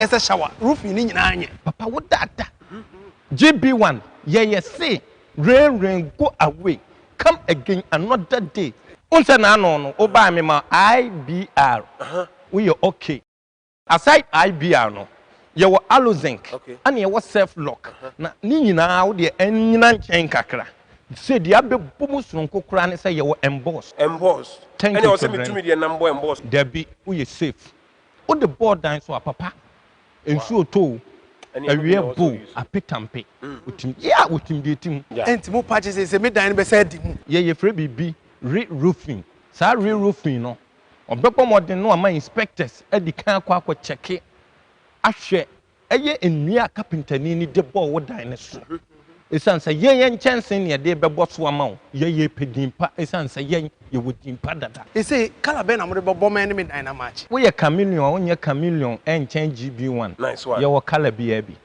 Esa shower roof ni nyina anye. Papa what that? GB1 yeah say rain go away. Come again another day. Unsa na no oba me ma IBR. We are okay. Aside IBR no, you were alozinc. Okay. And you was self lock. Na ni nyina wo de enyina nchen kakra. Say the abe bomus no kokra ne say you were embossed. Embossed. Thank and you. And you also me the number embossed. There be we are safe. All the board down so papa. And so to a real bull a pitampe. Yeah, with him the team. And mo patches say me dan be said mu. Yeah, free be re-roofing. Sa re-roofing no. Obepo modern no ama inspectors e di kan akwa check it. Ahwe eye enua carpenter ni de ball wo dan ne so. Esan say yen chance ne de bebo so ama wo. Ye pedimpa esan say yen ye wodimpa dada. E say kala be na mo de bebo man me dan na match. Wo ye chameleon, onye chameleon en chen GB1. Nice one. Ye wo kala bi abi.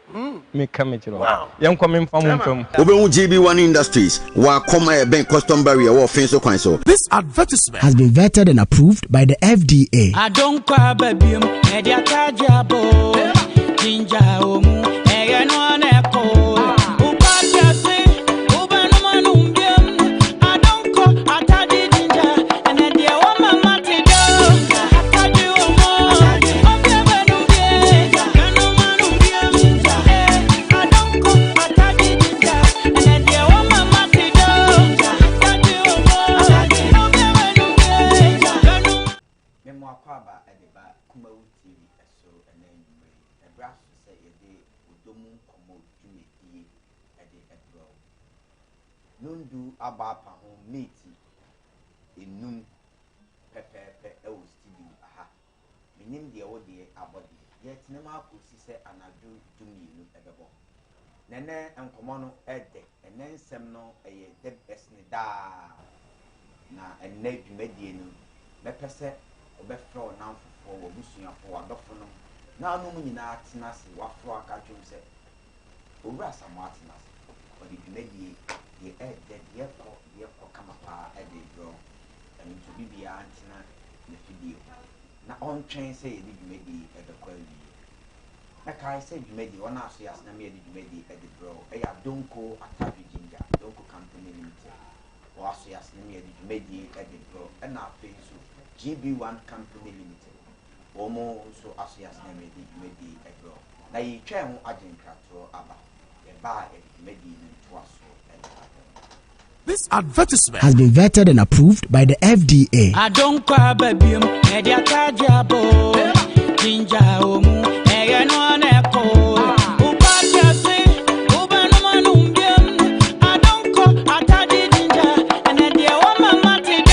Me kamechiro. Wow. Yen come fam fam. Obehu GB1 Industries wa koma ben custom barrier wo fin so kwan so. This advertisement has been vetted and approved by the FDA. I don't cry baby, media tajabo. Ginger omu, ege no neko. Upatia se, ubanu manumbiam. I don't call atadi ginger, and then the woman matido. Atadi omo, obia manumbiam, kanu manumbiam. I don't call atadi ginger, and then the woman matido. Atadi omo, obia manumbiam, kanu. Memo akwaba edeba kumawu TV eso ene nyumre ebra so se yede odomu Nkomo dwumedie ede ebro nundu abapa ho meeti enum pepepe e wo studio aha menim de wo de abode yet nema akosi se anadu dwumienu ebebo nene Nkomo no ede ene nsem no eye de esne da na ene dwumedie no mepese obefro namfo wo busuafo adofo no na anu mu nyina atenase wafro aka twem se owura samo atenase odi dwumedie ye de ko kama pa ede bro emi to bibia antena na video na on twen se ye dwumedie ede kwa wi na kai se dwumedie wona aso yas na me ye dwumedie ede bro e ya donko atabi ginger donko company limited wa aso yas na me ye dwumedie ede bro e na apenso GB1 Company Limited. Omo so asias na medi ebro. Na yi twa ho agenkrato aba. E ba medi nto aso. This advertisement has been vetted and approved by the FDA. I don't cry baby, media tajabo. Ginger omu, ege no neko. Upatia se, ubanu manumbiam. I don't call atadi ginger, and then the woman matido.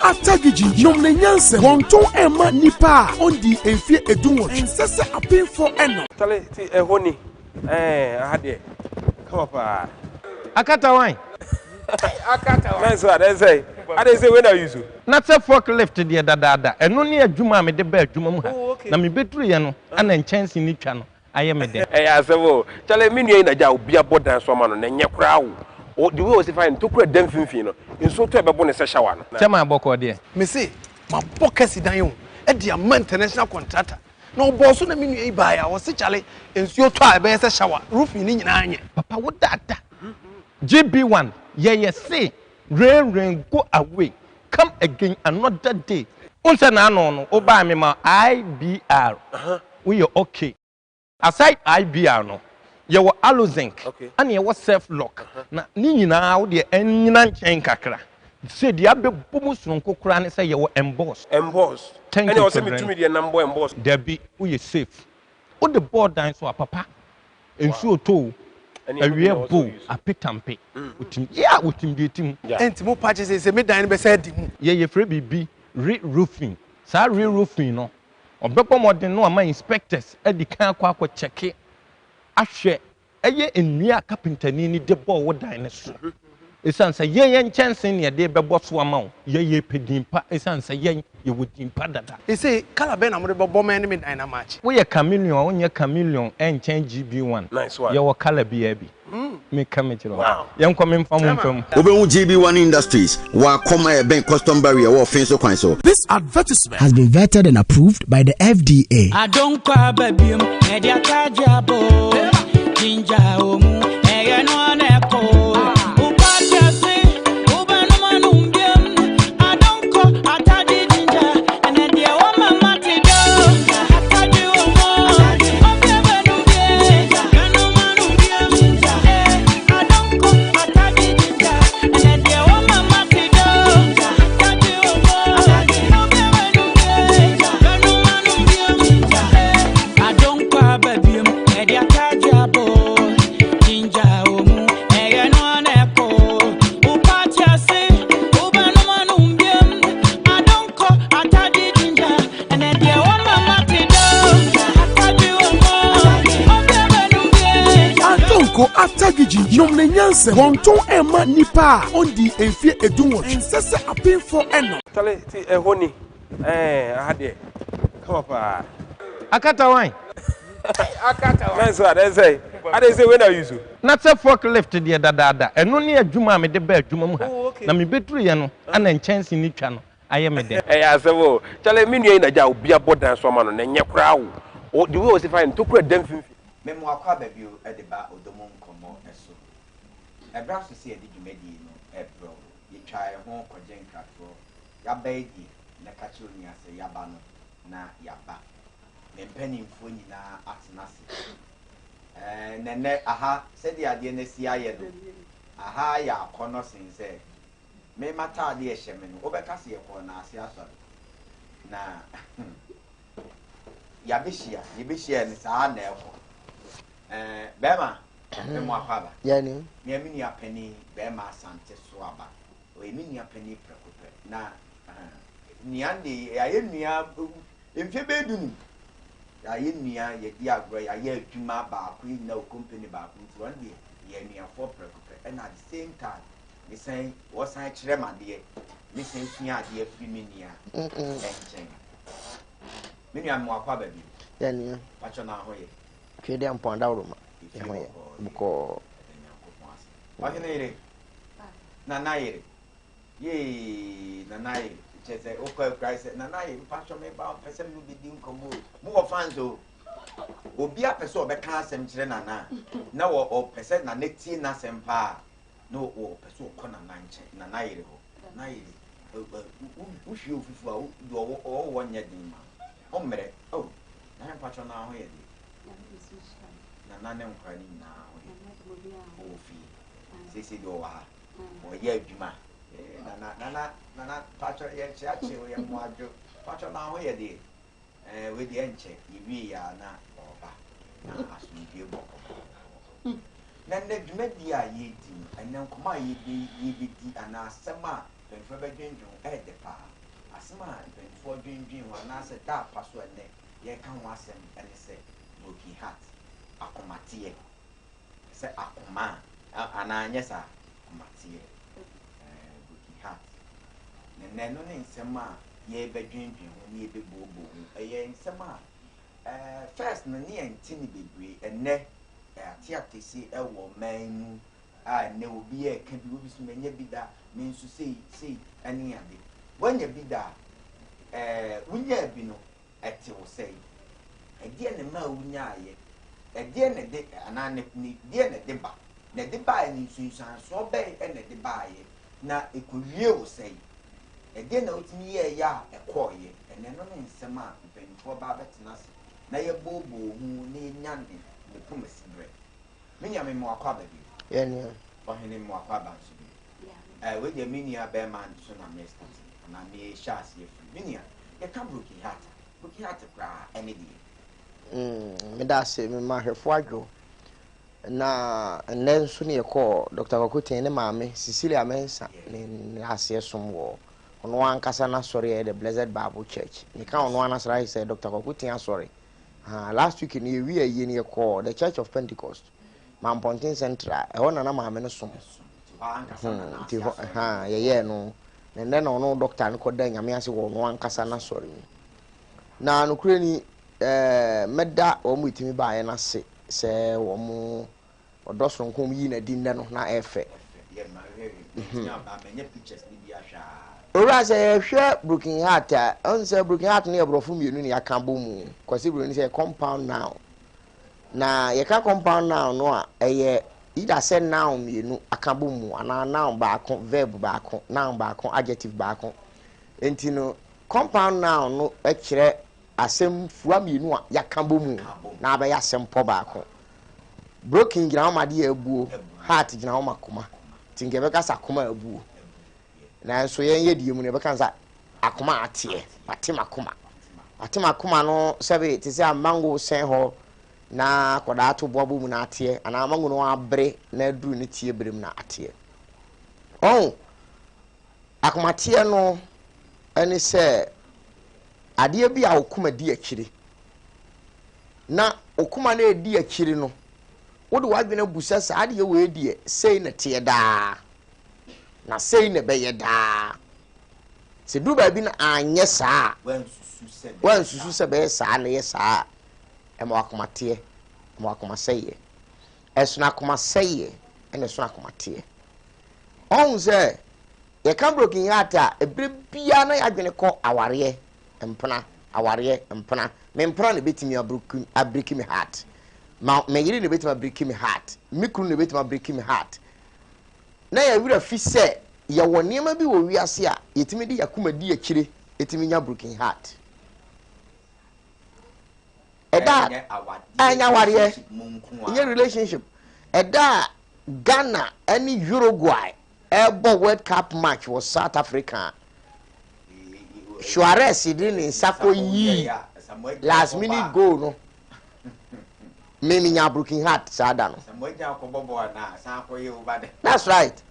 After Gigi, no menyanse, wonton ema nipa on the enfie edunwo. Ensese apin for eno. Tale ti ehoni. Ade. Come up. Akata wine. Akata wine. Nice one, say. Ade say when are you so? Na se forklift de dada. Eno ne adwuma me de ba adwuma mu ha. Na me beturu ye no, ana nchance ni twa no. Aye me de. Asewo. Tale me nua na ja obi abodan so ma no na nye kra wo. O the way was fine to kura dem finfin no. Inso to ebebo ne se shower no. Chema aboko de. Me say ma bokasi dan yo. E dia man international contractor. Na oboso na me nua e ba ya wo se chale ensuo to a be se shower roof ni nyina anye. Papa what that? GB1 yeah say rain go away. Come again another day. Unsa na no oba me ma IBR. We are okay. Aside IBR no, you were alozinc. Okay. And you was self lock. Na ni nyina wo de enyina nchen kakra. Say the abe bomus no kokra ne say you were embossed. Embossed. Thank and you. And you also me the number embossed. There be we are safe. All the board down so papa. And so to a real bull a pitampe. Yeah, with him the team. And mo patches say me dan be said mu. Yeah, free be re-roofing saa re-roofing no ɔbɛbɔ mmɔden no ama inspectors adi kan akɔ check ahwɛ ɛyɛ nnua a carpentani ni de bɔɔ wo dan ne so ɛsiane sɛ yɛn nkyɛnse ne yɛde bɛbɔ so ama wo yɛyɛ pedimpa ɛsiane sɛ yɛn yɛwɔ dimpa dada ɛsɛ kala bɛn na mode bɛbɔ ma ne me dan na match woyɛ chameleon wonyɛ chameleon ɛnkyɛn GB1 nice one yɛwɔ kala biaa bi meka mekyerɛ wo yɛnkɔ memfa mo mfa mu wobɛhu GB1 Industries wɔakɔma ɛbɛn custom barrier wɔ ɔfen so kwan so. This advertisement has been vetted and approved by the FDA. I don't cry, baby. Media tajabo, ginger omu, no one echo. Upacha say, I don't call, I tadi ginger, and then the woman mati do. I tadi omo, I don't call, I tadi ginger, and then the woman mati do. I don't cry, baby. Media tajabo, ginger omu, no one echo. Upacha say, I don't call, I tadi ginger, and then the woman mati do. I tadi Nkomo atagiji nomne nyanse wonton ema nipa ondi enfie edunwo ensese apinfo eno tale ti ehoni ahade come up akata wan nice one I say when are you so na sɛ forklift deɛ dadaada ɛno ne adwuma a mede ba adwuma mu ha na mebɛturu yɛ no ana nkyɛnse ni twa no ayɛ me dɛ asɛm tale me nua na gya obi abodan so ama no na nyɛ kra wo the way was fine to kura dem fimfi memo akwa baby o e de ba odomo nkomo eso ebra so se e de dwumadi no ebro ye twa e ho kɔgye nkatro ya ba edi na ka chi oni ase ya ba no na ya ba me mpanimfo nyina atena se nene aha se de ade na si aye no aha ya akɔno sense me mata ade e hye me no obɛka se ye kɔ na ase asɔre na ya beshia ni saa na ɛkɔ bema me mo akwaba Yani. me amini apani bema asante so aba o emini apani prekope na niande aye nua emfe bedunu aye nua ye di agro aye adwuma ba ko na o company ba ko nti one day ye nua for prekope and at the same time me say wo san kire made me say sua ade afiri me nua enchen me nua mo akwaba bi Yani. pacho na hoye Kede amponda uruma. Buko. Wahine ire. Nana ire. Ye nana ire. Chese okwa Christ nana ire pacho me ba pese mu bidi nkomo. Mu wo fans o. Obi a pese obeka asem kire nana. Na wo pese na netie na sempa. No wo pese okọ nana nche. Nana ire ho. Nana ire. Wo hwe ofufu a do wo wonya din ma. O mere. Oh. Na pacho na ho ye di. Na nane nkwani na ofi sisi do wa o ye adwuma na pacho ye chiache o ye moadwo pacho na ho ye de we de enche iwi ya na oba na asumdie boko na ne dwuma di a ye di enen koma ye di ana asema benfo badwendwon de pa asema benfo dwendwon wa na se da paso ene ye ka ho asem ene se broken heart akomatie se akoma ananye sa akomatie broken heart ne no ne nsema ye bedwendwen ho ne ye bebobo ho ye nsema first no ne entini bebre enne atiatesi ewo man ne obi e ka bi obi so menya bi da me nso sei ane ade wanya bi da wunya bi no ete wo sei ade ne ma wunya aye ede ne de anane ni de ne de ba ne de ba ni sunsan so be ne de ba ye na ekowie wo sei ede na otimi ye ya ekoye ene no ne nsema mpanfo ba betena se na ye bobo hu ne nyande ne pomasi bre menya me mo akwa ba bi Yani. ohene mo akwa ba so bi we de minia be man so na me start na me shas ye free minia ye ka broken heart kra ene di Me da se me ma hwefo adwo na nne nso ne yɛkɔ Dr. Kokoten ne maame Cecilia Mensa ne ase som wɔ ono ankasa na sorry the Blessed Bible Church ni ka ono anasra say Dr. Kokutia sorry last week ni we ye ni call the Church of Pentecost Mampontin Central e ho na maame no som ye no nende na ono doctor no koda nyame ase wo ono ankasa na sorry na no kure ni meda o mu itimi ba ye na se se wo mu odoso nkom yi na din no na efe Ora say hwe Broken Heart on say Broken Heart na ebrofo mienu ni aka bomu kwase bro ni say compound now na ye ka compound now no a eye either say noun mienu aka bomu ana noun baako verb baako noun baako adjective baako enti no compound now no e kire asem fua mienu a yaka bomu na aba ya asem po baako Broken gina ma de abuo heart gina ma koma tinge be ka sa koma abuo na so yen ye die mu ne be kan sa akoma atie atima koma no sebe ti se mango sen ho na koda to bobo mu na atie ana mango no abre na duru ne tie brem na atie akoma tie no eni se ade bi a okuma di akire na okuma na edi akire no wode wadwene busa sa ade we die sei na tie daa na sei ne beye daa se du ba bi na anye saa wan susu se be saa na ye saa e mo akomate mo akomaseye esuna akomaseye ene suna akomate on se ye kan Broken Heart a ebre bia na yadwene ko aware empena me mpena ne betimi abreki me heart me yiri ne betimi abreki me heart mikru ne betimi abreki me heart na ya wura fi se ya wonema bi wo wiase a yetimi di yakuma di akire yetimi nya Broken Heart eda anya wariye in relationship eda Ghana any Uruguay ebo World Cup match was South Africa Suarez didn't sako yi last minute goal no me nya Broken Heart sada no that's right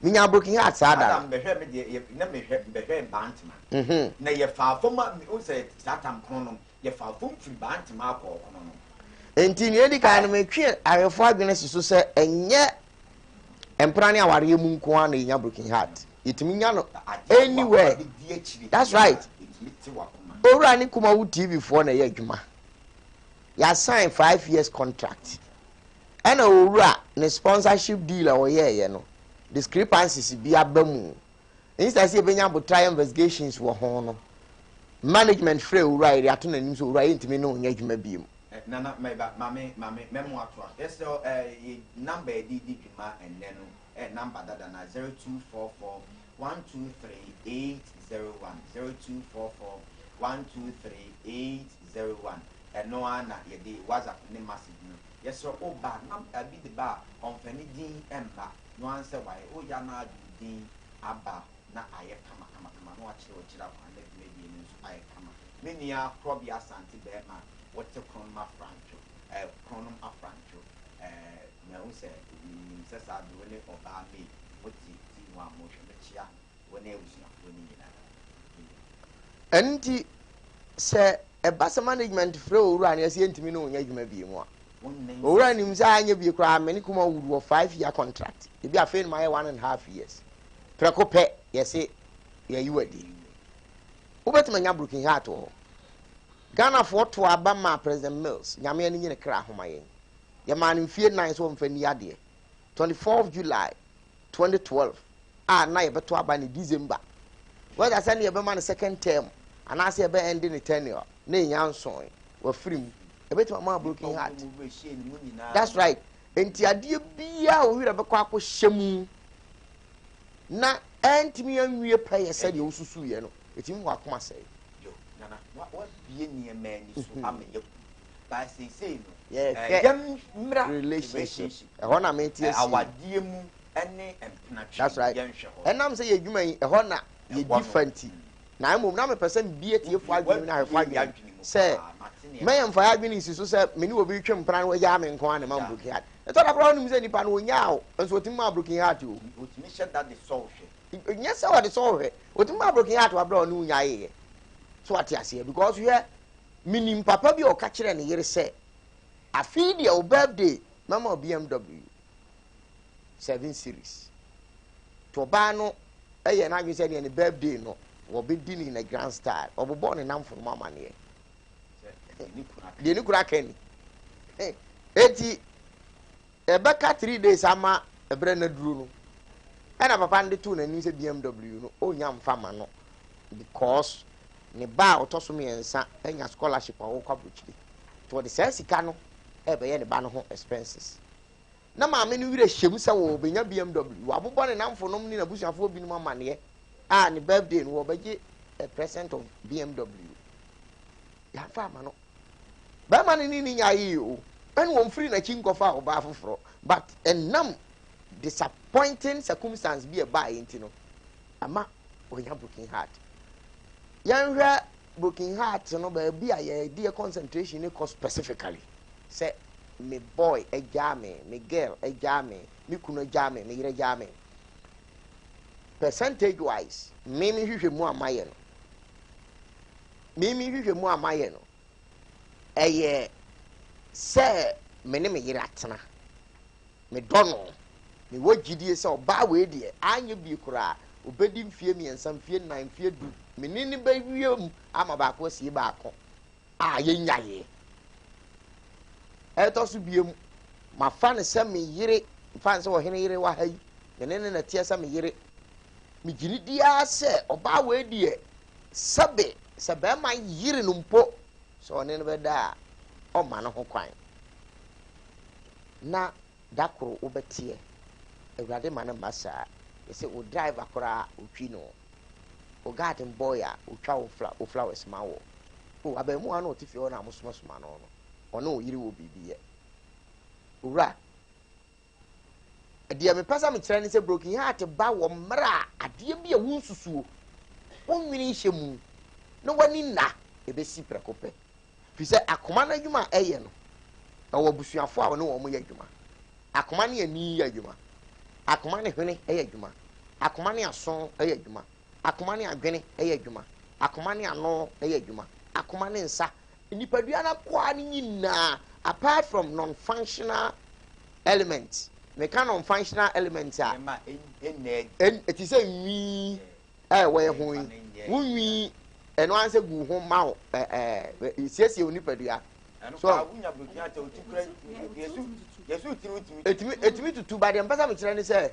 me nya Broken Heart sada me hwe bantima na ye fa foma o say satam krono ye fa fom firi bantima akọ krono enti ne edi kan me twe arefo adwene so se enye emprane aware mu nko an nya Broken Heart itimi nya no anywhere that's right ora ni kuma wu TV for na ye adwuma ya sign 5 years contract ana ora ne sponsorship deal a ye no discrepancies bi abamu instead say benya botra investigations wo ho no management free ora ire ato nanim so ora intimi no nya adwuma biem nana mame memo ato yes number di dwuma enne no number dada na 0244 123801 0244 123801 eno ana yede WhatsApp ne message no yes o ba nam abi de ba on fani din emba no answer why o ya na din aba na aye kama no a chira kwa na maybe no so aye kama many are probably asante be ma what the chronom francho chronom afrancho na o say ni se sa do ne oba me what ti wa mo hwe chia wona usuna woni nyina enti se ebasa management free owura na ase ntimi no nya adwuma bi mu a owura nim sa anya bi kra me ni kuma wudu 5 year contract e bi afen my 1.5 years preko pe yese ya yiwadi ubetima nya Broken Heart ho Ghana for to abama President Mills nyame ani nyine kra homa yen ye man mfie 9 so mfani ade 24th July 2012 na ye beto aba ni December whether say ye be man second term ana say be end in tenure na nya nson wa free ebetima ma Broken Heart that's right enti ade bia o wira be kwa akohyemu na entimi anwie paye say de osusu ye no etimi wa koma say nana what be near man so ameye by say no yam relationship e ho na me tie awadie mu ene empnatwe that's right enam say ye dwuma yi e ho na ye different na emom na me person bie tie fo adwene na hefo adwene say me yam fa adwene isi so say me ni obi twem pran wo ya me nko an ma Broken Heart e to da pro nim say nipa no nya o enso otimi ma Broken Heart o otimi shed that the soul Yes, what is all right. What am I broken heart to a brown new yae? So what I say, because you are meaning papa be or catcher and year say, I feed your birthday, Mama BMW 7 Series. Tobano, and I said any birthday no, will be dinner in a grand style, or be born in Nam for Mamma near. The Nukura Kenny. Eti, a back 3 days, ama a brand drew. And I found the two and use a BMW, no, oh, young farmer, no, because ne ba otoso me ensa enya scholarship a wo kwabuchi to the sense cano e be ye ne ba no ho expenses na ma me no wire hyem se wo benya BMW wo abobɔ ne namfo nom ni na busuafo bi no amane a ne birthday no wo bɛgye a present of BMW ya fa ma no ba ma ne ni nya yi o en wo mfiri na chi nkɔfa oba afoforo but enam disappointing circumstance bi e ba yenti no ama onya broken heart yanhwɛ broken heart no ba bi a ye die concentration ne cost specifically say me boy agya me girl agya me kunu agya me yere agya me percentage wise me hwehwɛ mu amaye no ɛyɛ sɛ me ne me yere atena me dɔno me wogidie sɛ ɔbaa we die anya bi kura obedi mfie miɛnsa mfie nan mfie du menini ba wiem ama ba ko sie ba ko a ye nyaye eto so biem ma fa ne se me yire fa ne se wo hene yire wa hayi menene na tie se me yire me gini dia se oba we die sabe ma yire no mpo so ne no beda o ma no ho kwan na dakoro obetie ewrade ma na masa ese o driver kora otwi no o garden boy a otwa o flowers ma wo o abemu ano otifi o na amosoma no ono yiri wo bibiye owura ade me pasa me kire ne se broken heart ba wo mra ade bi a wunsusuo wonwini hyemu no wani na ebesi prekope fi se akoma na adwuma eye no wo busuafo a no wo mo ye adwuma akoma ne ani ye adwuma akoma ne hwene eye adwuma akoma ne aso eye adwuma akoma ne adwene eye adwuma akoma ne ano eye adwuma akoma ne nsa nipadua na kwa ni nyina apart from non-functional elements me can non-functional elements a it is a nwi we ho nwi eno anse gu ho ma o siesie nipadua so awunya blokia ta otukura yesu etimi tutu ba de mpasa me kire ne se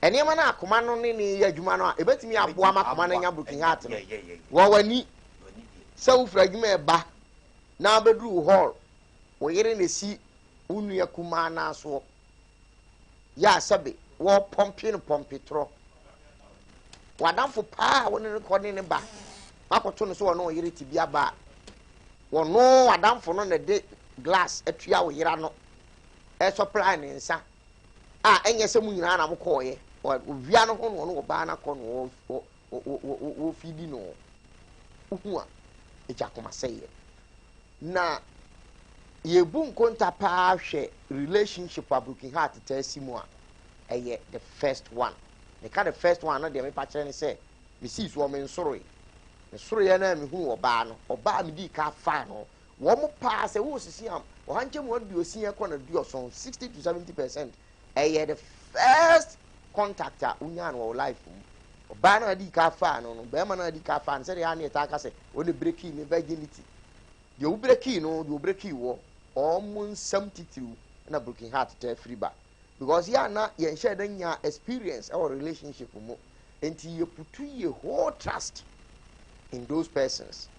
enema na akoma no ne ya adwuma no a ebetimi aboa ma akoma na nya broken heart no wo wani se wo fra adwuma e ba na bedru hall wo yere ne si unua kuma na so ya sabe wo pompi tro wadamfo pa wo ne rekɔde ne ba makoto no so wo no yere tibia ba wo no wadamfo no ne de glass atua wo yera no e supply ne nsa a enye se mu nyina na mokɔye ovia no ho no wo ba na kɔ no wo fidi no uhu a ejakoma seye na yebu nkonta pa hwe relationship a broken heart tasimu a eye the first one the kind of first one no de me pa kire ne say me see so me nsoro ye na me hu oba no oba me di ka fa no wo mo pa se wo sisi am o hanche mo di osia ko na di oson 60 to 70% eye the first contact a unya no life oba na di ka fa no be ma na di ka fa se ya na eta ka se o le break me virginity de wo break no de wo break wo almost 72 na broken heart te free ba because ya na ye share dan ya experience our relationship mo enti ye putu ye whole trust in those persons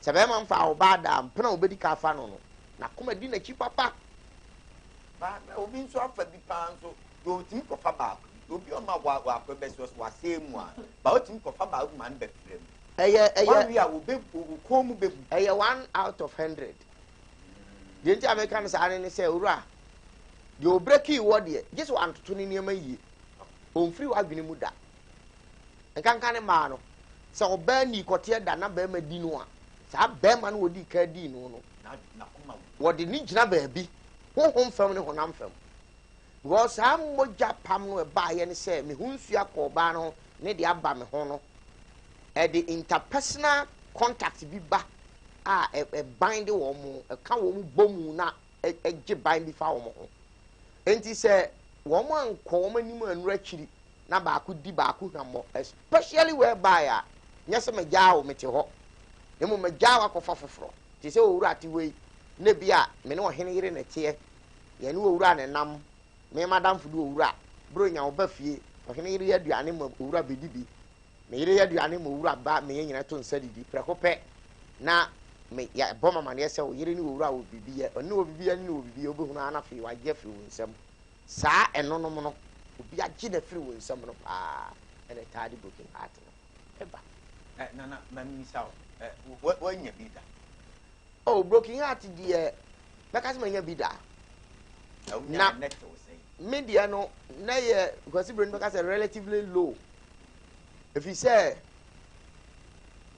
sabe man fa obada mpena obedi ka fa no na kuma di na chi papa ba obi nso afa bi pa nso do tim ko fa ba obi o ma wa ko be so wa same a ba o tim ko fa ba man be frem one we are be ko mu be 1 out of 100 the anti americans are ne say ura you break you word here just want to ni niam yi on free wa dwene mu da nkankan ne ma no se oba ni kote da na ba ma di no a sa ba ma no wodi ka di no na kuma wodi ni gina ba bi honhom fam ne honam fam because am moja pam no ba ye ne say me hunsu akọ ba no ne de aba me ho no the interpersonal contact bi ba a bind wo mo ka wo mo bomu na gye bind bi fa wo mo ho enti sɛ wo mo ankɔ wo manim anura kyiri na baako di baako hwammo especially whereby a nyɛ sɛ magyaa wo mete hɔ emu magyaa wo akɔfa foforɔ te sɛ owura ate wei na bia me ne ɔhene yere ne teɛ yɛne owura ne nam me madam fudu owura bro nya wo ba fie ɔhene yere yɛ aduane ma owura bedi bi me yere yɛ aduane ma owura ba me nyina to nsa didi prɛko pɛ na me ya bɔ mama ne sɛ wo yere ne owura wo bibi yɛ ɔne wo bibi yɛ ne wo bibi yɛ obehunu ana fe wa gye firi wo nsam saa ɛnonom no obi agye na firi wo nsam no paa ɛna taade broken heart no ɛba nana mamisa wo nya bi da oh broken heart deɛ bɛka sɛ manya bi da na media no na yɛ kwasi brain bɛka sɛ relatively low ɛfiri sɛ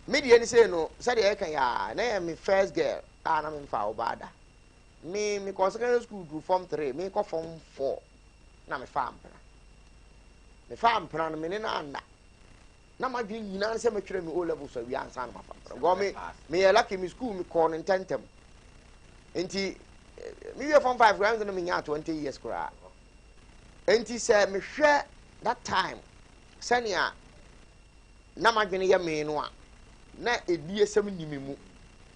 media ni say no sɛdeɛ ɛka yɛ na yɛ me first girl na me mfa wo baada me kɔ secondary school through form 3 me kɔ form 4 na me fa ampra no me ne na anda na ma dwi nyina sɛ metwerɛ me O level so wi ansa na mafa go me yɛ lucky me school me kɔ no ntentem enti me wie form 5 grams no me nya 20 years kora enti sɛ me hwɛ that time sɛnea na ma dwene yɛ me no a na edi esem nimi mu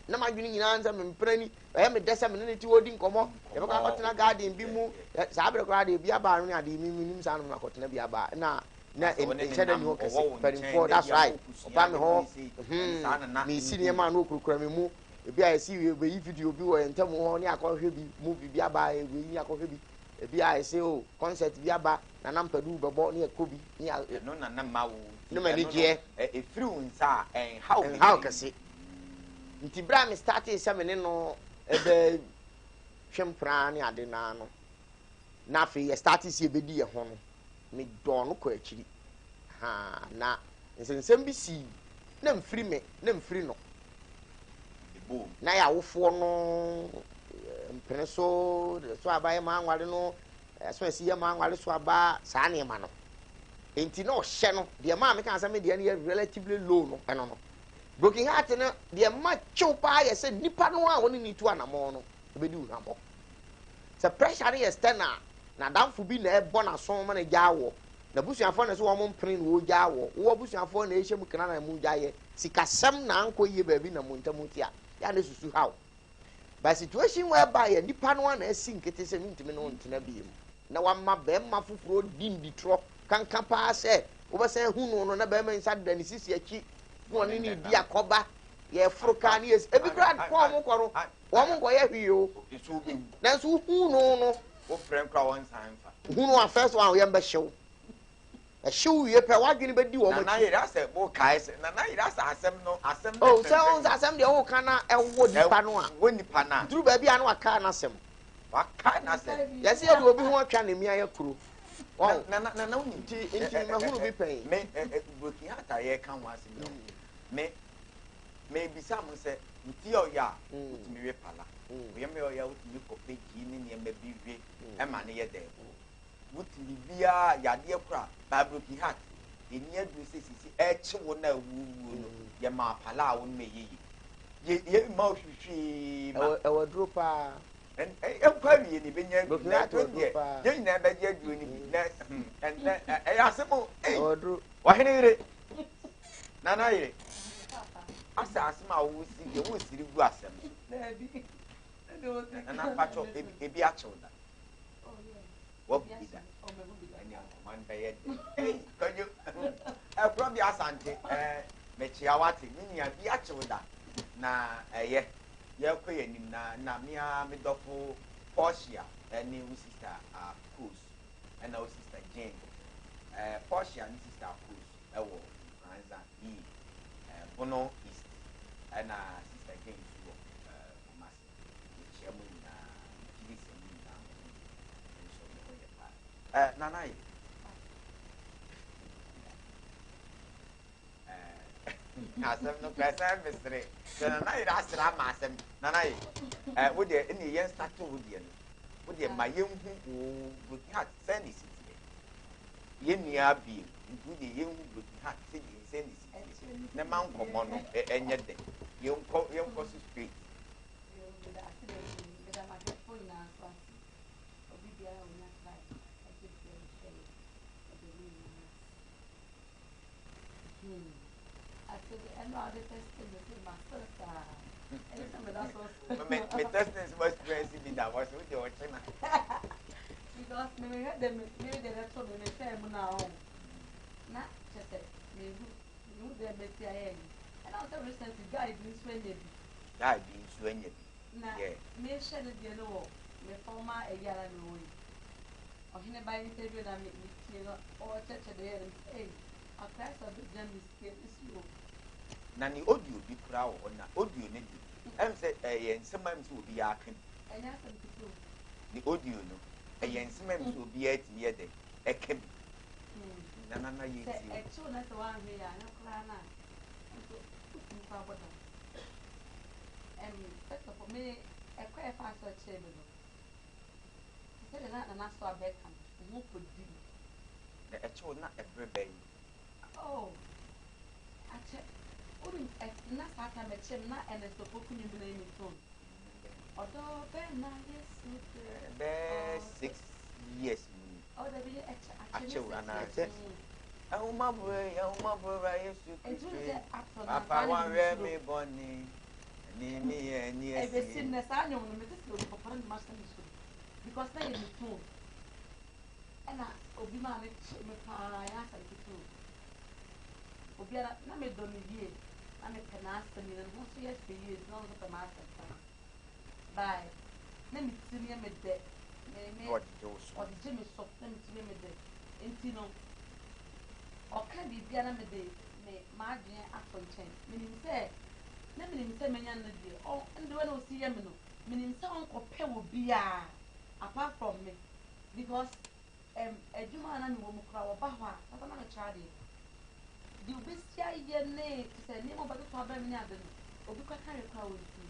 na ma dwene nyina nsa me mprani ɛyɛ me dɛsɛ me ne ti wodi nkɔmɔ yɛbɛkɔ akɔtena garden bi mu saa bere kora de bi aba no ne ade mi nim saa no akɔtena bi aba na nhyɛ da ni hɔ kɛse parimfoɔ that's right ɔba me hɔ me si nneɛma no okurukura me mu ebi a yɛsi bɛyi video bi wɔ ntam hɔ ne akɔhwɛ bi movie bi aba ebi akɔhwɛ bi ebi a yɛsi o concert bi aba na nampadu bɛbɔ ne yɛkɔ bi ne no na ma wo ne ma ni gyeɛ efiri wo nsa how kɛse nti bra me start sɛ me ne no ebe twempra ne ade na no na afei yɛ start si ebedi yɛ ho no me dɔ no kɔ akyiri na nsensɛm bi si na mfiri no na yɛ awofoɔ no mpene so abayɛ ma anware no so asi yɛ ma anware so aba saa nneɛma no enti na ɔhyɛ no deɛ maa meka asɛm deɛ no yɛ relatively low no ɛno no broken heart no deɛ ma kyew paa yɛ sɛ nipa no a wɔne ne tu anamɔ no ɛbɛdi wo hwamɔ sɛ pressure no yɛ stena na damfo bi na ɛbɔ n'aso ma na gyaa wɔ na busuafoɔ na so wɔn mpene na wɔgyaa wɔ wɔn busuafoɔ na ɛhyɛ mu kana na mu gyaa yɛ sikasɛm na ankɔ yie baabi na mu ntam ti a yɛ na susu haw but situation whereby yɛ nipa no a na asi nkete sɛ ntumi no ntena bi mu na wama bɛrima foforɔ di nditrɔ kanka paa sɛ wɔbɛsɛn hu no na bɛrima nsa da ne sisi akyi na ɔne ne di akɔba yɛ foro kaa ne yɛ ebi kura kɔn mo kɔ no wɔn nkɔ yɛ hwee o nanso hu no wo frɛ nkra wɔn nsan fa hu no a first one yɛ mbɛhyew ɛhyew yɛ pɛ wadwene bɛdi wɔn akyi na yɛrɛ asɛ bo kae sɛ na yɛrɛ asɛ asɛm no o sɛ wɔn sɛ asɛm deɛ wɔka na ɛwɔ nipa no a wɔ nipa na duru baabi a no waka n'asɛm waka n'asɛm yɛsɛ yɛde obi ho atwa ne mmea yɛ kuro na woni nti mahunu bi pɛn me broken heart a yɛka ho asɛm no me bisa mo sɛ nti ɔyɛ a wotumi we pala oyɛ me ɔyɛ wotumi kɔpɛ gyi ne nneɛma bi we ɛma ne yɛ dɛɛbo wotumi biara yadeɛ kora ba broken heart ɛni adu sɛ sisi ɛkye wo na awuwuo no yɛ ma pala a wo no ma yɛ ma ohwehwee ma ɛwɔ duro paa ɛnkwa wie ne bɛnya adu na ɛtɔ deɛ yɛn nyinaa bɛgye aduro no bi na ɛnɛ ɛyɛ asɛm o ɛwɔ duro wɔhene yere nana yere asa asɛm a wo si deɛ wo siri gu asɛm nana mpatwɔ ebi akyew da what be that man bɛyɛ de kɔnyo ɛkorɔ bi asante mɛkyia wate me nua bi akyew da na ɛyɛ yɛkɔ yɛ anim na mea me dɔfo Portia ɛne wo sister Cruz ɛna wo sister Jane Portia ne sister Cruz ɛwɔ Franza yi Bono East ɛna sister Jane nso wɔ Kumasi yɛkyia mu nyinaa gyiri sɛ mu nyinaa nso ne ho yɛ paa nana yi asɛm no kura sɛ mesere sɛ nana yɛrɛ asere ama asɛm nana yɛ wo deɛ ɛne yɛn start wo deɛ no wo deɛ ma yɛnhu wo broken heart sɛ ne si teɛ Yenia be, including young good hat, send this. The Mount Nkomo no enye de. Young cost street. Me testing is most expensive in that was with your China. Because me had them maybe they had told me now. Not just maybe you there and also recently guy been swinging. Guy being swinging. Yeah. Me share the know me former a year and no. Or he by interview that me or church there and say a class of the gem is slow. Nani audio be proud or not audio need. I'm said and sometimes will be acting. And ask them to do the audio no. And sometimes will be at the other. A came. Nana, you see. As soon as the one here, no crana. First of me, a quite fast or chamber. I said, and I saw a Beckham, who could do The actual not every baby. oh, I check. Not after I met him, not and it's the book you blame it on. Although, Ben, Bear 6 years. oh, there be Actual, and I said, oh, my boy, I used to. Papa, one read me, Bonnie. Me and yes, I've seen the sign on the medical for foreign master because they in the tune. And I will be my I asked them to do. Obiara na me do me vie na me kana asemi na ho so yes be years na so ma asem bye na me timi me de me what do so o de me so na me timi me de enti no o ka bibia na me de me ma adwen afo nchen me nim se na me nim se menya na de o ndi we na o si ye me no me nim se on ko pe wo bia apart from me because adwuma na me wo mu kra wo ba ho a na me try de the bestia ye ne to say name about the problem in other obi kwa kan rekwa wo nti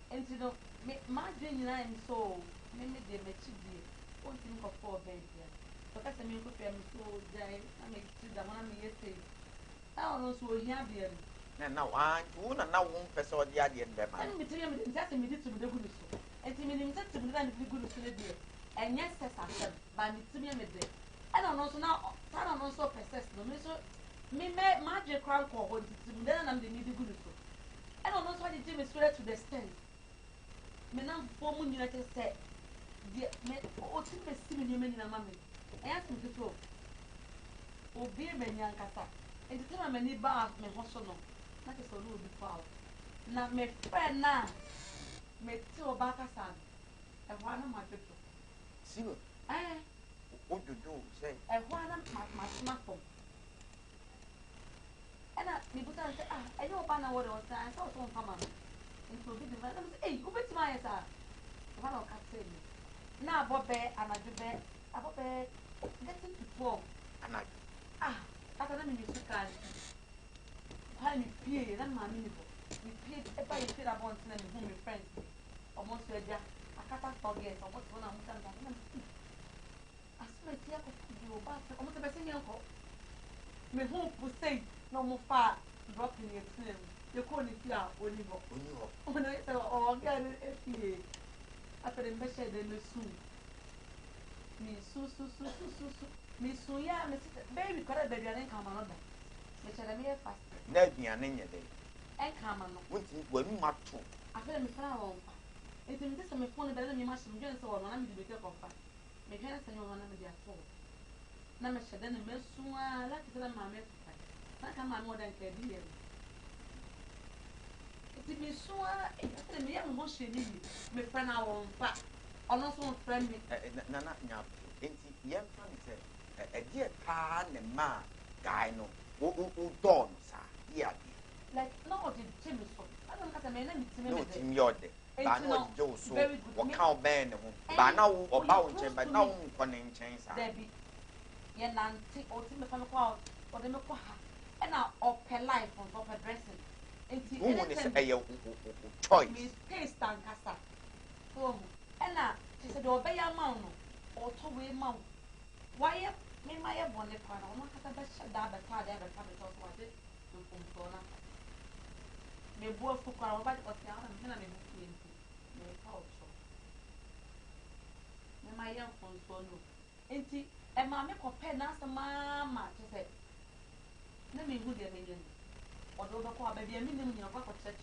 enti no me ma dwen nyina am so me de me chi die o nti nko for bed ya to ka se me ko pia me so dai na me chi da na me yete na ono so ohia de em na wo na wo pese o de ade ndem ma me tiri me nti ase me di tu me de gulu so enti me nim se tu me da me gulu so le die enye se sa se ba me tiri me de and ono so na ta ono so pese no me so me magic crank or what then I'm the needy good so. I don't know why the gym is straight to the stand. Me now form United say the me o tin be see me in na mama. I ask me to go. Obi me nyan kasa. And the time me ni ba me hoso no. Na ke so no obi fa. Na me friend na me ti o ba kasa. E ho na ma jojo. See no. What you do say? E ho na ma smartphone. And I say, I know about what I was saying. I saw someone come on. Into the man, hey, who bet my sir? One of Captain. Now, Bobbe, and I do bet. I Bobbe, getting to 12. And I, that's an enemy to carry. Why me pay, and my minute. We paid a buy a paid about and home with friends. Almost ready. I can't forget. Almost one I'm done. I swear, dear, you but almost the best in your call. Me hope will say. No more far dropping your film. You call it here, only when I said, oh, again, after the measure, then the soon. Me, me, soon, yeah, baby, got a baby, I didn't come another. Which I may fast. Ned me an any day. And come on, when you mark two. I feel me flower. It's in this, my phone, better than you must be so on. I'm the bigger of fun. Make her send you one of their phone. Now, Miss Shaden, and Miss Soon, I like to tell my mate. I come more than can be. It means so. It's me, I'm most shady. My friend, I won't back. On also friend me. Nana, young friend said, a dear pan and ma, guy no, who don't, sir. Yeah, like no, the Jimmy so. I don't have a man to me. No, Tim Yorde. But not Joe, so what count ban, but now or bound, but now one in chains. Debbie, yeah, Nancy, or Tim, if I'm called, or the Moko. And now, up her life on top of dressing. Woman is a choice. Miss Paste and Cassa. Oh, and now, she said, obey your mount or to way mount. Why, Me my bonnet part, I'm not going to shut down the car there, but I'm talking about it. Me both for car, but what's the other? I'm going to me couch. Me my young phone so no. Ain't it? And mamma compare now some mamma to say. Let me go there, million. Although the car baby, a million in your back of church.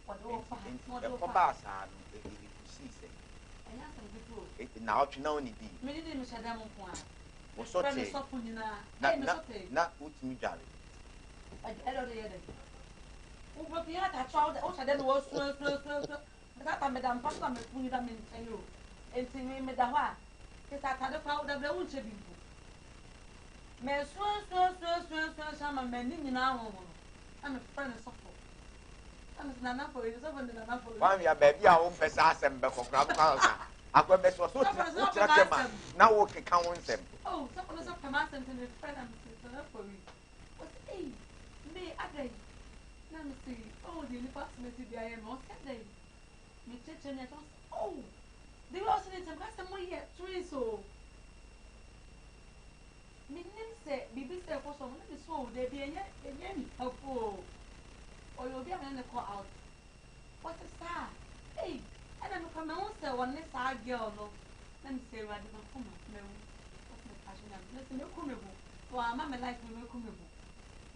What do for Bassa, if you see, say, I have some good food. it now to know any deed. Many names are them on. Was so say, not put me jolly. I don't hear them. Who be at a child, also then was slow. That Madame Papa may put them in you. And see me, Madame. Because I had a crowd of the old people. May some men in our home. I'm a friend of supper. I'm not for you, someone in an apple. Why, your baby, I won't pass us and before crowd. I got best was now walking count them. Oh, someone is up to my sentence and friend and for you. What's me, I day. Let me see. Oh, the university I am on Saturday. Me church and oh, they also need some customer yet, three so. Me name say, Bibi say for someone that is so, they be a yen, a fool. Or you'll be able to call out. What's a star? Hey, and I'm come on, sir, one this our girl, no. Let me say, I don't come up. No, what's my passion? Listen, no come. For our mamma like me, no come.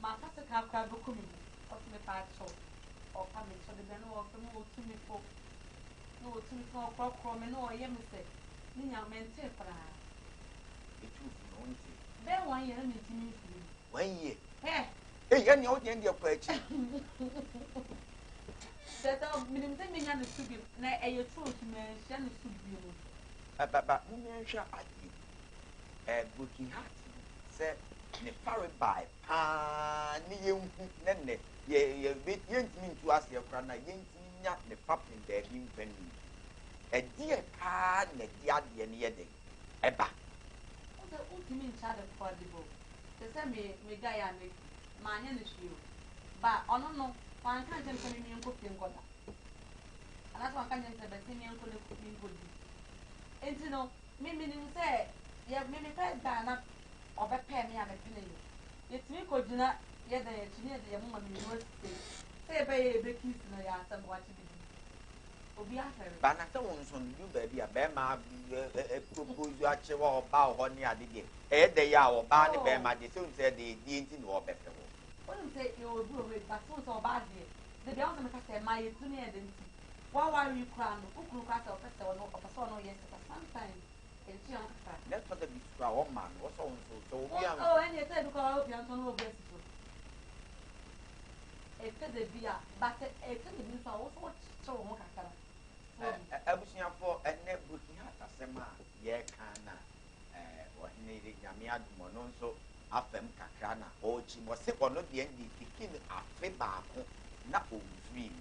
My pastor can't grab a come. What's my passion? Or coming so the no of them all to me for no to me for crop, and no, I am say. Nina meant it for her. It was Then 1 year, and it's me. 1 year. Hey, any old end your question. That means they may to be a truth, man, Shannon should be. But who mentioned at you? A booking hat said, the parrot by Pani, Nene, ye bit yent mean to ask your grana, yent not the fapping there being venue. A dear pa, and a dear near day. Eba. What the ultimate child of Quadible? The same me guy and me, my energy. But I don't know, one can't tell me and cooking God. And that's one can't tell me and cooking good. And you know, me meaning say, you have many first done up or prepare me and a penny. It's me could not yet the engineer the woman university. Say, baby, the kiss no yard and what you do. But I don't want you, baby, a bema propose you actually or bow on the other day. They are or bad bema, they soon said they didn't know better. Wouldn't say you will do it, but so bad. The bells and the my junior identity. Why are you crying? Who could cast a person or a person or yes, sometimes it's young. That's what the big one man was also so. Oh, and you said to call up your son of this. It could be a but it could be also so much. Everything for a net booking hat as a man, yeah, can or needing Yamia Mononso, Afem Kakrana, or she was sick or not the end, the king a flipper, not free.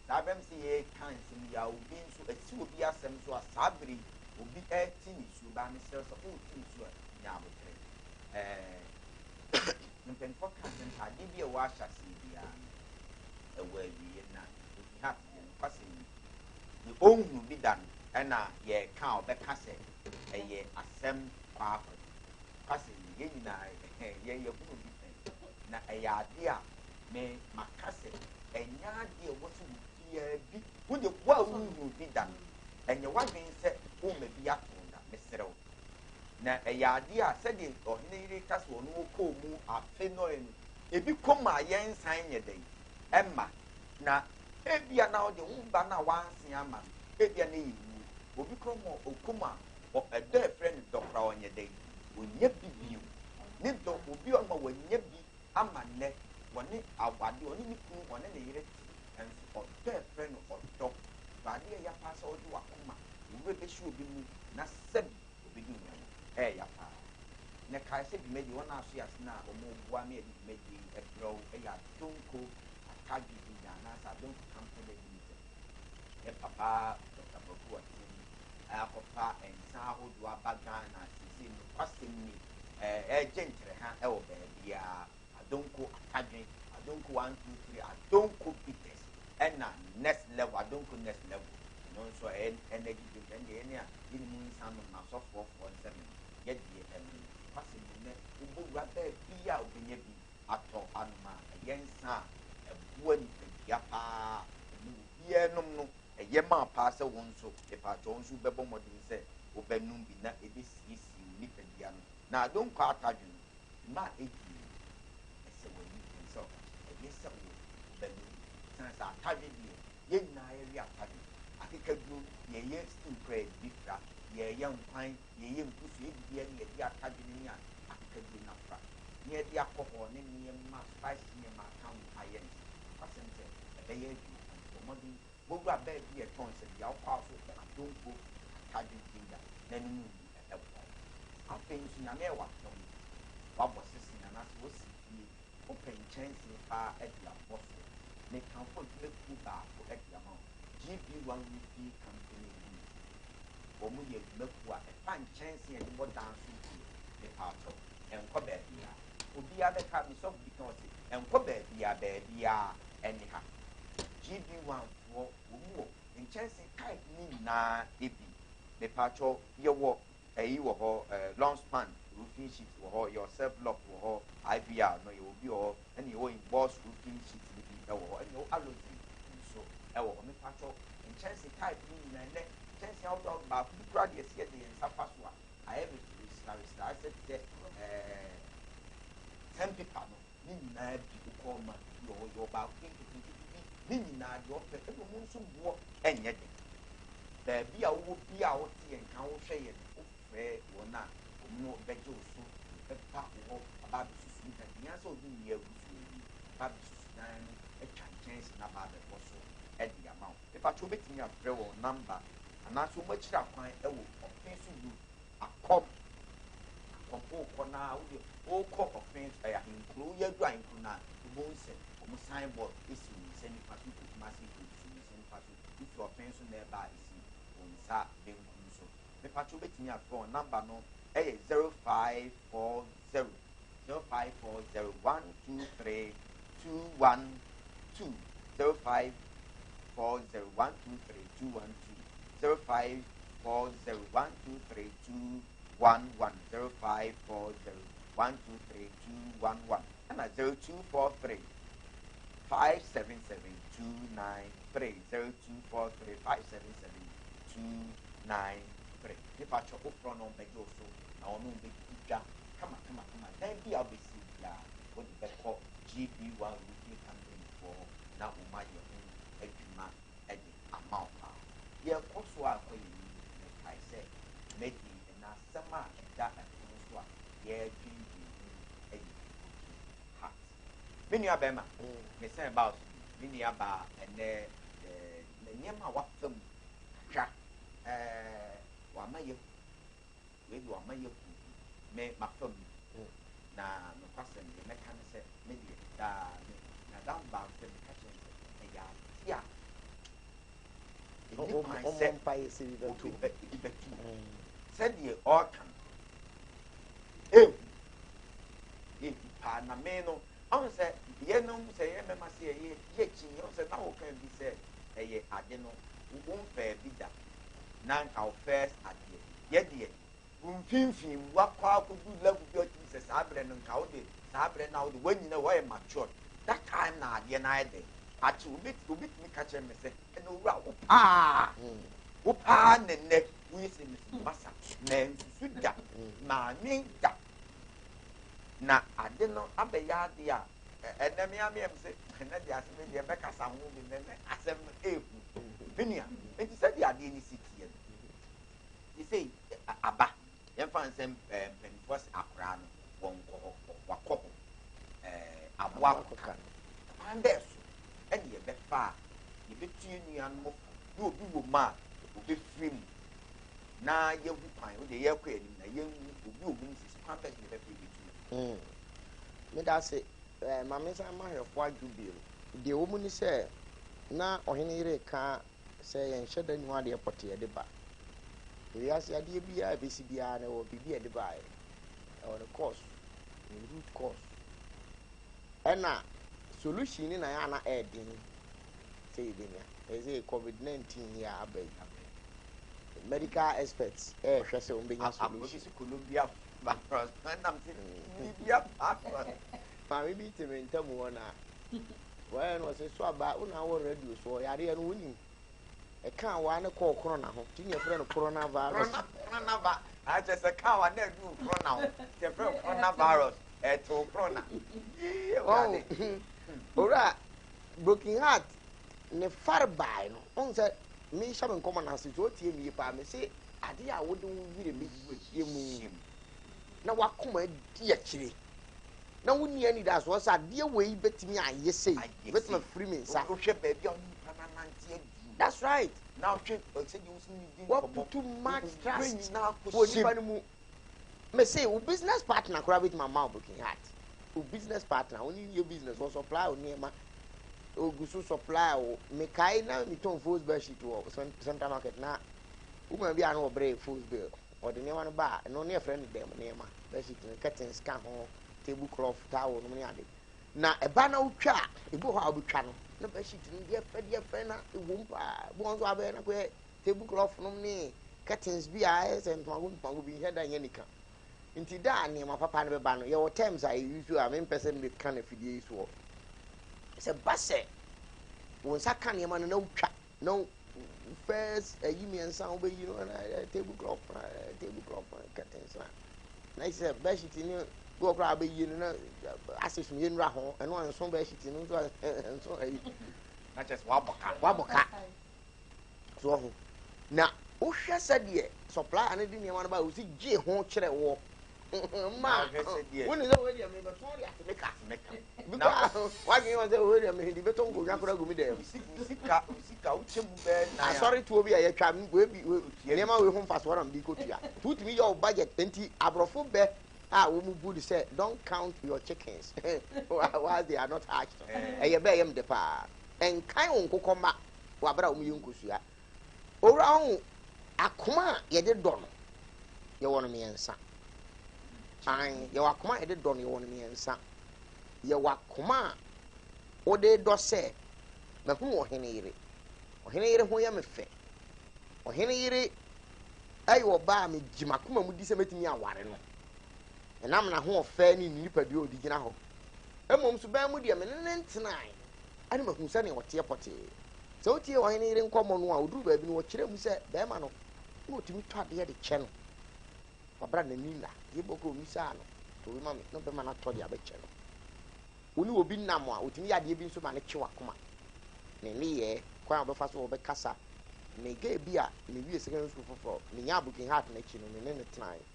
Sabem see a kind of me, I will be so a two be as some so a sabri will be a tin suban cells of all things to a yammer. The forecast and I did be a wash as the way we had passing. The own will be done, and ye cow the cassette, a ye assem papa. Passing the yen, ye your good na a idea may my cassette, and ya dear what would be would the well will be done, and your wife said, who may be up on that, Mr. Na a idea said it or nearly castle no cool moo are finoin. If you come my yen sign your day, Emma. Na ebia na de wumba na wansi ama ebia na yiwu obi kromo okuma o ede friend dokra onye dey onye bibiu ne do obi on ma wonye bi ama ne woni awade oni ni kun woni ne yire and o de friend o do bade ya pass o do akuma we be sure obi mu na seb obi du nya ya pa ne kai se bi meji wona aso ya na o mo bua me di meji e bro e ya tonko akaji I don't come to the meeting. A papa, Dr. Boku, a papa, and Saho do a bagan as he seemed passing me a gentle hand over here. I don't go attacking, I don't go 1, 2, 3, I don't go bitters. And next level, I don't go next level. And also, energy and the any moon sound of my soft 4 7. yɛ deɛ ɛno kwasi mu nɛ wobɔwura bɛɛ bi a wobɛnya bi atɔ anoma ɛyɛ nsa a ɛboa nipadua paa ɛmu obiara nom no ɛyɛ maa paa sɛ wɔn nso nipaatɔ wɔn nso bɛbɔ mmɔden sɛ wobɛnum bi na ɛbɛsiesie wo nipadua no na adonkɔ atadwe no mmaa ɛdi ɛsɛ wɔni ɛsɛ ɛyɛ sɛ wobɛnum san sɛ atadwe deɛ yɛn nyinaa yɛwe atadwe akekaduro yɛyɛ stew kora bi fra yɛyɛ nkwan yɛyɛ nkusu ebibia ne yɛde atadwe no ne akekaduro nafra ne yɛde akɔ hɔ ne nneɛma spice nneɛma aka ho ayɛ no asɛm sɛ ɛbɛyɛ adwuma ɔmmɔden gbogbo bɛɛ bi yɛ tɔn sɛ deɛ ɔkɔ aso adompo atadwe ginga n'anim mu ɛbɔ afei nso nyame ɛwɔ atɔn wabɔ sisi na n'ase wosi fie wopɛ nkyɛnsee paa ɛde abɔ so ne kanfo ntoma baako ɛde ama wo gb1 refi company mu wɔn yɛ adwumakuo a ɛfa nkyɛnsee ɛde bɔ dan so die nipa atɔ ɛnkɔ baabi a obiara bɛka bisɔfo bi ka ɔse ɛnkɔ baabi a ɛne ha gb1 foɔ wɔn wɔ nkyɛnsee type ne nyinaa ebi nipa atɔ yɛwɔ ɛyi wɔ hɔ long span roofing sheet wɔ hɔ yɛ self block wɔ hɔ ibr no yɛ obi wɔ hɔ ɛna yɛwɔ embossed roofing sheet ne bi ɛwɔ hɔ ɛna yɛwɔ aloe nso ɛwɔ hɔ nipa atɔ nkyɛnsee type ne nyinaa nɛ nkyɛnsee ahodoɔ baako bi kura deɛ si yɛ de yɛn nsa fa so a ayɛ bɛ resira asɛ te sɛ sandpaper no ne nyinaa bi kɔɔ ma yɛ hɔ yɛ baako nketenkete bi ne nyinaa deɛ ɔpɛ ɛna wɔn nso boɔ ɛnyɛ de baabi a wɔwɔ bi a wɔte yɛn kan wɔhwɛ yɛn wofrɛ wɔn a wɔn no bɛgye wo so ɛba wɔ aba abɛsusu nta nyɛ sɛ ɔde nyɛ agu so yi aba abɛsusu dan no atwa nkyɛnsee na aba abɛbɔ so ɛde ama wo nipa tí o bɛtumi afrɛ wɔn namba anaasɛ wɔn akyiri akwan ɛwɔ ɔfɛn so wu akɔm okɔ na wokɔ ɔfɛn so ɛyɛ ahenkuro woyɛ adu ahenkuro na wɔn nsɛ wɔn signboard esi wɔn nsa nifa so nkukuma se esi wɔn nsa nifa so wofi ɔfɛn so na ɛba esi wɔn nsa benkum so nipa tí o bɛtumi afrɛ wɔn namba no ɛyɛ 0540 123 212 0540 123 212 0540 123 211 0540 123 211 and 0243 577 293 0243 577 293 nipa chọ ụfọdụ nọ mbẹjọ so na ọnụ mbẹjọ dwa kama dan bi a ọbẹsi bia wọde bẹkọ gb1 roofing company for na ọma yẹ ho adwuma ɛde ama ọma yẹ kọ so a kọ yẹ yi mẹkae sẹ mẹdi na asɛm a ɛda ɛpono so a yɛdwendwen ho ɛyɛ heart me nua bɛrima mesɛn about me nua baa ɛnɛ nneɛma a wafa mu kakra wama yɛ webi wama yɛ hu me mafa mu na nokwasɛm deɛ mɛka ne sɛ me deɛ daa me na dam baa sɛ meka kyerɛ sɛ ɛyɛ ade a ɛni kwan sɛ obi bɛtu sɛdeɛ ɔɔka no ehu paa na me no ɔn sɛ yɛnom sɛ yɛ mɛma sɛ yɛ kyi ɔn sɛ na wɔka bi sɛ ɛyɛ ade no wɔn fɛɛ bi da na nka wo first adeɛ yɛdeɛ mfimfini wakɔ akɔdu level bi ɔtumi sɛ saa berɛ no nka wode saa berɛ no a wode wɔnyina wɔyɛ matured that time na adeɛ no ayɛ dɛ akye obɛtumi ka kyerɛ me sɛ ɛna owura wo paa nɛnɛ woyɛ sɛ mesi masa na nsusu da maame da na ade no abɛyɛ ade a ɛnɛ meameam sɛ ɛnɛ de asɛm deɛ ɛbɛkasa ho bi nɛnɛ asɛm no ɛɛhu menua nti sɛdeɛ adeɛ no si teɛ no te sɛ aba yɛmfa nsɛm mpanimfoɔ sɛ akoraa no wɔnkɔ hɔ wakɔ hɔ aboa kɔka kwan bɛɛ so ɛne yɛbɛfa a yɛbɛtu yɛ nuanom fo na obi wɔ mu a obɛfiri mu na yɛhu kwan wode yɛkɔ anim na yɛhu obi wɔ mu no sisi kwan bɛɛ so yɛbɛfa yɛbɛtu meda se maame san mahwɛfoɔ adwo bio deɛ wɔ mu ne sɛ na ɔhene yere ka sɛ yɛnhyɛ da nniwa adeɛ pɔte yɛde ba ewiase adeɛ biara bɛsi biara na ɛwɔ biribi yɛde baeɛ ɛwɔ ne course ne root course ɛna solution ne na yɛ ana ɛɛden sɛ yɛbɛnya ɛyɛ sɛ covid-19 yi a aba yi medical experts hwɛ sɛ wɔmbɛnya solution Colombia virus nam sɛ Libya virus maame bi te me ntam wɔ na wɔyɛ no ɔsɛ so aba wona wɔ radio so ɔyareɛ no wonim ɛka wa ne kɔɔ corona ho nti ne yɛfrɛ no coronavirus coronavirus akyɛ sɛ ka wa na adu corona ho yɛfrɛ coronavirus ɛto corona owura broken heart ne far by no ɔn sɛ me hyɛ me nkɔmmɔ no ase sɛ ɔtie me paa me sɛ adeɛ a wode wo werɛ bɛyie mu na wakoma di akyire na wonni ani da so sɛ adeɛ wei bɛtumi ayɛ sei bɛtumi afiri me nsa wohwɛ baabi a wonipa no nante adu that's right na wohwɛ sɛdeɛ wo sɛ ne din what too much trust wɔ nipa no mu me say wo business partner koraa bɛtumi ama wo broken heart wo business partner wone yɛ business wɔ supply wo nneɛma ogu so supply wo mekae na metɔn fos bedsheet wɔ central market na woman bi a no wɔbrɛ fos bill ɔde nneɛma no ba a ɛno ne yɛfrɛ no dɛm nneɛma bedsheet no curtains ka ho tablecloth towel no ne ade na ɛba na wotwa a ebi wɔ hɔ a wobɛtwa no na bedsheet no deɛ fɛ na ɛwom paa bi wɔn nso abɛyɛ na kɔyɛ tablecloth no ne curtains bi a ɛyɛ sɛ ntomago bi nhwɛ da nyɛ nika nti da nneɛma papa no bɛba no yɛwɔ terms a yɛyi so a mempɛ sɛ meka na afidie yi soɔ sɛ ba sɛ wo nsa ka nneɛma no na wotwa na first ayi mmiɛnsa wobɛyi no na tablecloth curtains na sɛ bedsheet ne bi wɔ koraa bɛyie no na asɛ sum yɛnnura ho ɛno nso bedsheet no nso nso ayi na kyɛ sɛ wabɔ ka so wɔ ho na wohwɛ sɛdeɛ supplier no de nneɛma no ba wosi gye ho kyerɛ wɔ ma wone sɛ wɔdeɛ mebɛtɔn de atemeka wadwene wɔ sɛ wɔdeɛ mehedi bɛtɔ nkonnwa koraa gu me dɛm sika wokyɛ mu bɛɛ na asɔre tuo bi a yɛtwa nneɛma wei ho mfasoɔ na mde kɔtua nti wotumi yɛ wo budget nti aborɔfo bɛ a wɔn mu good sɛ don't count your chickens while they are not hatched ɛyɛ bɛɛ yɛm de paa ɛnkan wo nkokɔ ma wabra wɔn yɛ nkosua owura ho akoma a yɛde dɔ no yɛwɔ no mmiɛnsa yɛwɔ akoma a yɛde dɔ no yɛwɔ no mmiɛnsa yɛwɔ akoma a wɔde dɔ sɛ mɛho ɔhene yere ho yɛ me fɛ ɔhene yere ɛyɛ ɔbaa a megye makoma mu di sɛ mɛtumi aware no ɛnam na ho ɔfɛ ne nipadua ɔde gyina hɔ mmom so bɛn mu deɛ me ne ntenae ane mahu sɛnea ɔteɛ pɔtee sɛ wotie ɔhene yere nkɔmmɔ no a ɔduru baabi no wɔkyerɛ mu sɛ bɛrima no na ɔtumi tɔ adeɛ de kyɛ no wabra n'ani na yɛbɔkɔ ɔmi saa no tɔwi ma me na bɛrima no atɔ de abɛkyɛ no wo ne obi nam a ɔtumi yɛ adeɛ bi nso ma ne kye wakoma ne nneyɛɛ kwan a wɔbɛfa so wɔbɛkasa ne gaa bi a ne wie secondary school foforɔ ne nya broken heart n'akyi no ne ne tenae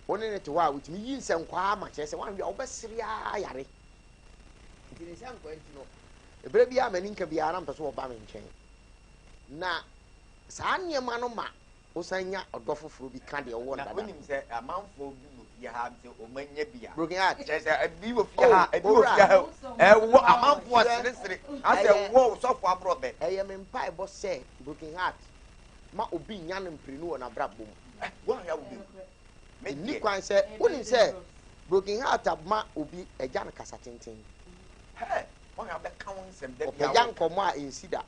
wo ne te hɔ a wotumi yi nsɛnkwaa ama kyerɛ sɛ woanhwɛ a wobɛsere a yare nti ne sɛ nkwa nti no ɛberɛ biara m'ani nka biara na mpɛ so wɔba me nkyɛn na saa nneɛma no ma wosan nya ɔdɔ foforɔ bi ka deɛ ɔwɔ na wonim sɛ amanfoɔ bi wɔ fie ha sɛ ɔmanya bi a broken heart kyerɛ sɛ ebi wɔ fie ha ebi wɔ fie ha ɛwɔ amanfoɔ seresere asɛ wɔ sɔfo aborɔ bɛ ɛyɛ me mpaebɔ sɛ broken heart ma obi nya no mprenu wɔ n'abrabɔ mu wɔn a wɔbi ni kwan sɛ wonim sɛ broken heart ma obi agya no kasa tenten wɔn a bɛka wɔn nsɛm dɛ bi ɔpɛgya nkɔmmɔ a ɛnsi da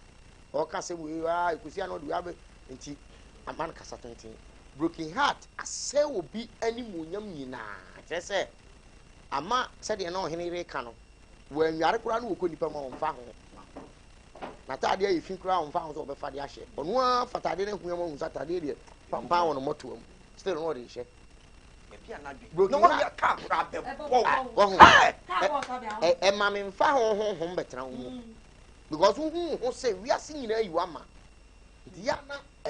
ɔka sɛ wei a ɛkɔsi ano de wabɛ nti ama no kasa tenten broken heart asɛ obi animuonyam nyinaa kyerɛ sɛ ama sɛdeɛ na ɔhene reka no wɔanware koraa no wɔkɔ nnipa ma ɔmfa ho n'ataadeɛ yɛ fi koraa ɔmfa ho sɛ ɔbɛfa de ahyɛ ɔno a fatadeɛ no ahu hu sɛ atadeɛ deɛ pampa wɔ no mmɔtoa mu still no ɔde hyɛ ɛma me mfa ho honhom bɛtena wo mu because wohu ho sɛ wiase nyinaa yi wama nti ya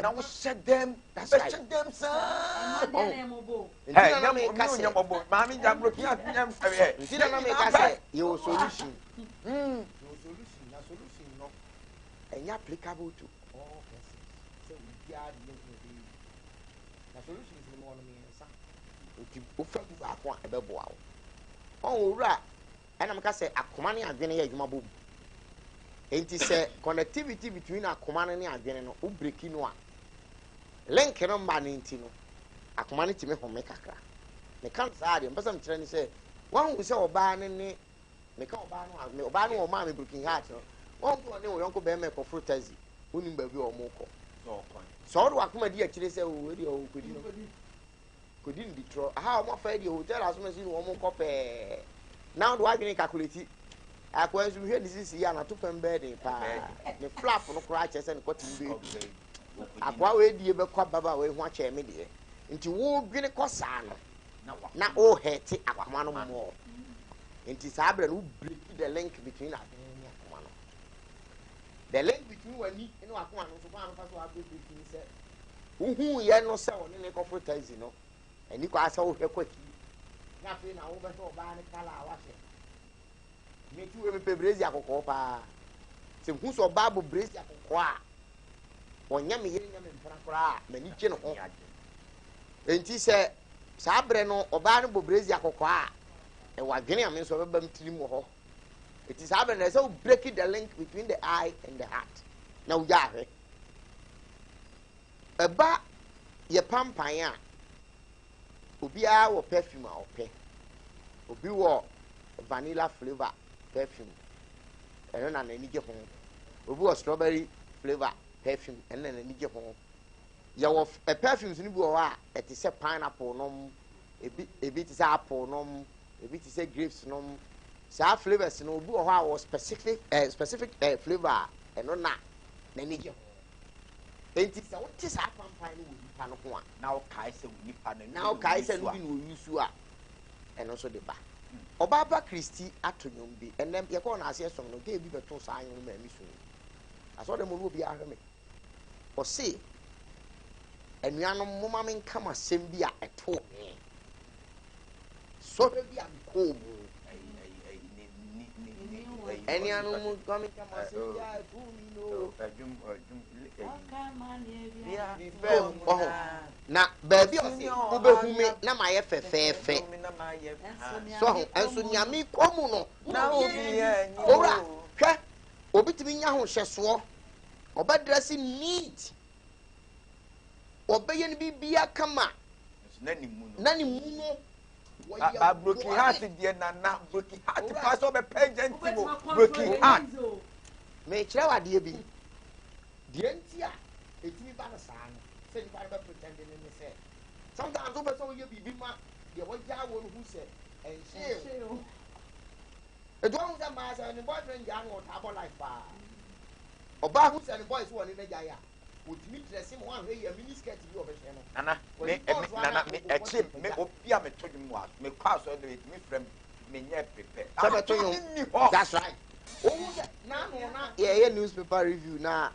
na wohyɛ dɛm bɛhyɛ dɛm saa nti na meka sɛ maame gya broken heart nyam fɛwɛ nti na meka sɛ yɛwɔ solution na solution no ɛnyɛ applicable to all persons sɛ obiara de yɛ na solution is no more no mmiɛnsa nti wofa bi baako a ɛbɛboa wo ɔwura ɛna meka sɛ akoma ne adwene yɛ adwuma bɔ mu enti sɛ connectivity between akoma no ne adwene no wo breki no a link no mba no nti no akoma no tumi home kakra meka saa deɛ mpɛ sɛ mekyerɛ ne sɛ wahu sɛ ɔbaa no ne meka ɔbaa no wɔ maa me broken heart no wahu sɛ ɔne wo yɔnko bɛrima ɛkɔforo taxi wonim baabi a ɔmo kɔ So do akuma di akire say o di o kodi ndi tro aha o fa di hotel asoma si no mo kope now do agene calculate akwa nsu hwe ni sisi ya na to fam bed pa ne flap no kra che se ne kotim be akwa we die be kwa baba we ho ache me de nti wo dwene kosa no na o hete akoma no mo nti sabre no break the link between adene and akoma no the link between wani and akoma no so kwa no fa so abreak between say uhu ye no se woni ne comfortize no eni kwa asa wo hwe kwaki na fe na wo be so ba ne kala awase me tu we me pe brezi akoko pa se hu so ba bo brezi akoko a wonya me yiri nya me mpra kora mani gye no ho enti se sabre no oba ne bo brezi akoko a e wadwene ame so beba mtiri mu ho enti sabre na so break the link between the eye and the heart na wo ja hwe eba ye pampan a obi a wo perfume a ope obi wo vanilla flavor perfume eno na nani je ho obi wo strawberry flavor perfume eno na nani je ho ya wo perfumes ni bi wo a eti se pineapple nom ebi ti se apple nom ebi ti se grapes nom sa flavors no obi wo a wo specific flavor eno na nani je ho enti se wo ti sa pampan no wo nipa no ho a na o kai se wo nipa no na o kai se no bi no yusu a eno so de ba Obaba Christi atonyom bi enem ye ko na ase som no ge bi beto sa anyo ma mi so aso de mo no bi ahwe me o se enuanom mo ma men kama sem bi a eto so be bi am ko mu enuanom mo kama sem bi a eto mi no na baby o se wo be hu me na ma ye fefefe so enso nyame komu no na obi ora hwe obi timi nya ho hyeso oba dress neat oba ye ne bibia kama na ni mu no ba broken heart die na broken heart pass over pageant mo broken heart me kire wade bi die ntia etimi ba na saa no se ni ba be pretend ni se sometimes we so ye bibi ma de wo ja wo no hu se enhye e do hu se ma se ni boyfriend ja no ta bo life pa oba hu se ni boys wo ni na ja ya otimi dress mo ahwe ye mini skirt bi obehwe no nana me eche me obia me to dwum wa me kwa so de me frem me nye prepare sabe to you that's right oh na yeah newspaper review na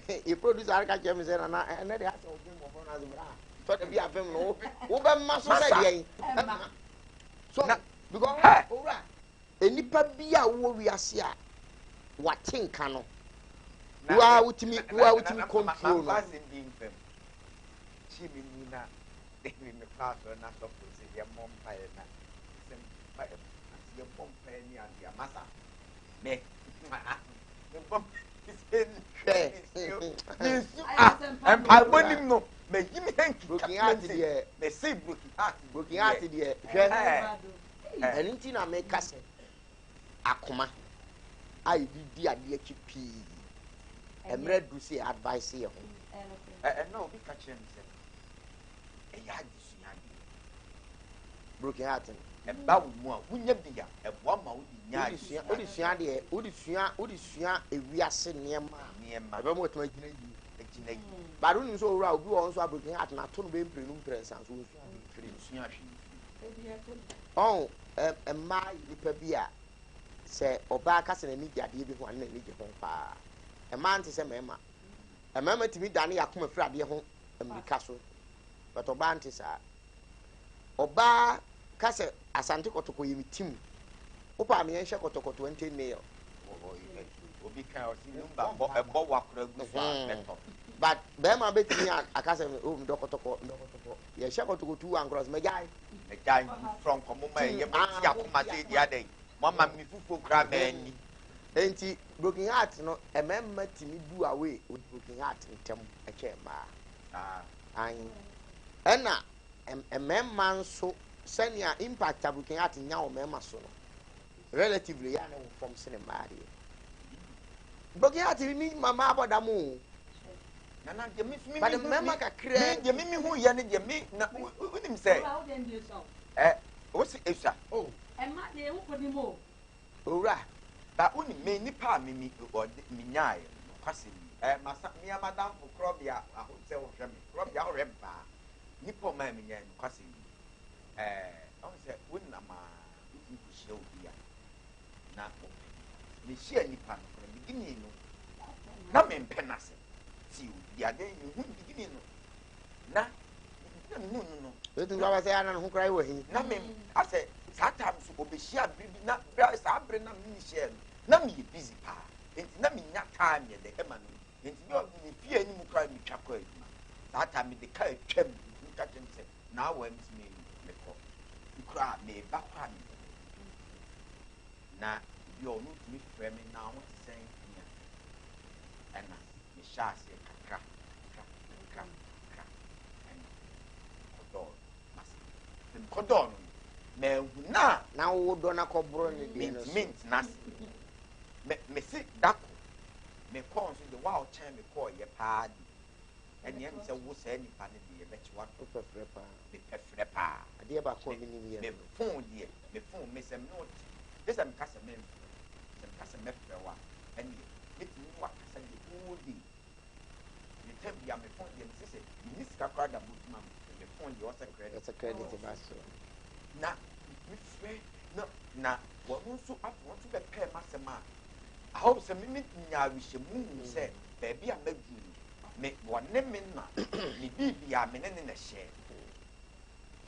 e producer arka chem say na na dey ask ogun mo for na zimra so dey be afem no wo be ma so say dey so because ora enipa bia wo wiase a watenka no wa utimi control no chi mi ni na me pass na so for say ye mom pa na sem pa ye mom pa ni and ya masa me bom I want him no. Me give me hanky. Broken heart there. Me say broken heart. Broken heart there. And inti na me kase. Akoma. I di ade aki pi. Emre do say advice here. No, be catch him say. E ya disunya. Broken heart. E ba wo mu a wunya bia e bo ma wo di nya. Odi sua ewiase niema ebe mo tuma gina yi baru ni so ora obi won so abroken heart na to no be mpre no mpre san so sua hwe oh ma nipa bi a se oba ka se na ni gade bi ho na ni ge ho pa ma nte se mema timi dane yakoma firi ade ho amerika so but oba nte sa oba ka se asante kotoko yemi tim opa me yenhye kotokoto 20 nail obi kan o si number bo wakura gu so beto but be ma betimi akase o mi dokotoko ye hye kotokoto 2 and cross me jai from komoma ye mati akoma se dia dey mama mi fufu kra mani enti broken heart no ememma timi do away with broken heart ntem eche ma an ena ememma nso senia impact broken heart nya o memma so no relatively ya no from cinema there broken heart ni mama abodamu nana de me so me But remember kakra de me hu ye ne de me na unim say what's esa oh Emma de who could mo. ora ba unim me nipa me nyae no kwase masa me madam for krobia aho se wo hwe me krobia ho rempa nipa ma me nyae no kwase on say wonna ma utim ko hye obi a na me hye nipa no kro bigini no na me mpenase ti obi ade me hu bigini no na no wetin gba ba say ana no krai wo hin na me ase sometimes obehia bibi na bra sa bre na me hye na me busy pa enti na me nya time ye de ema no enti me fie ni mu kra me twa kwa aduma that time me de ka twam ni ka twam se na wa me ko kra me ba kwa me na yo no me frɛ me na ho sen nya ɛna me sha se kakra kodon me hu na wo do na kɔboro ne de no mint na me si dako me kon so de wow chen me call ye pa di ene em se wo sa nipa ne de ye bechi wa to pefre pa me pefre pa ade ba ko mi ni ye me phone die me phone me sem no this am kasa me fre wa ene me ti ni wa kasa de all day me tem bia me phone die me se ni sika kwa da butuma me phone die o se credit ba so na me fre no na wo nso afọ nso be pay masema I hope se me nya wishe mu se baby a madu me wonne me na me bibia me ne na share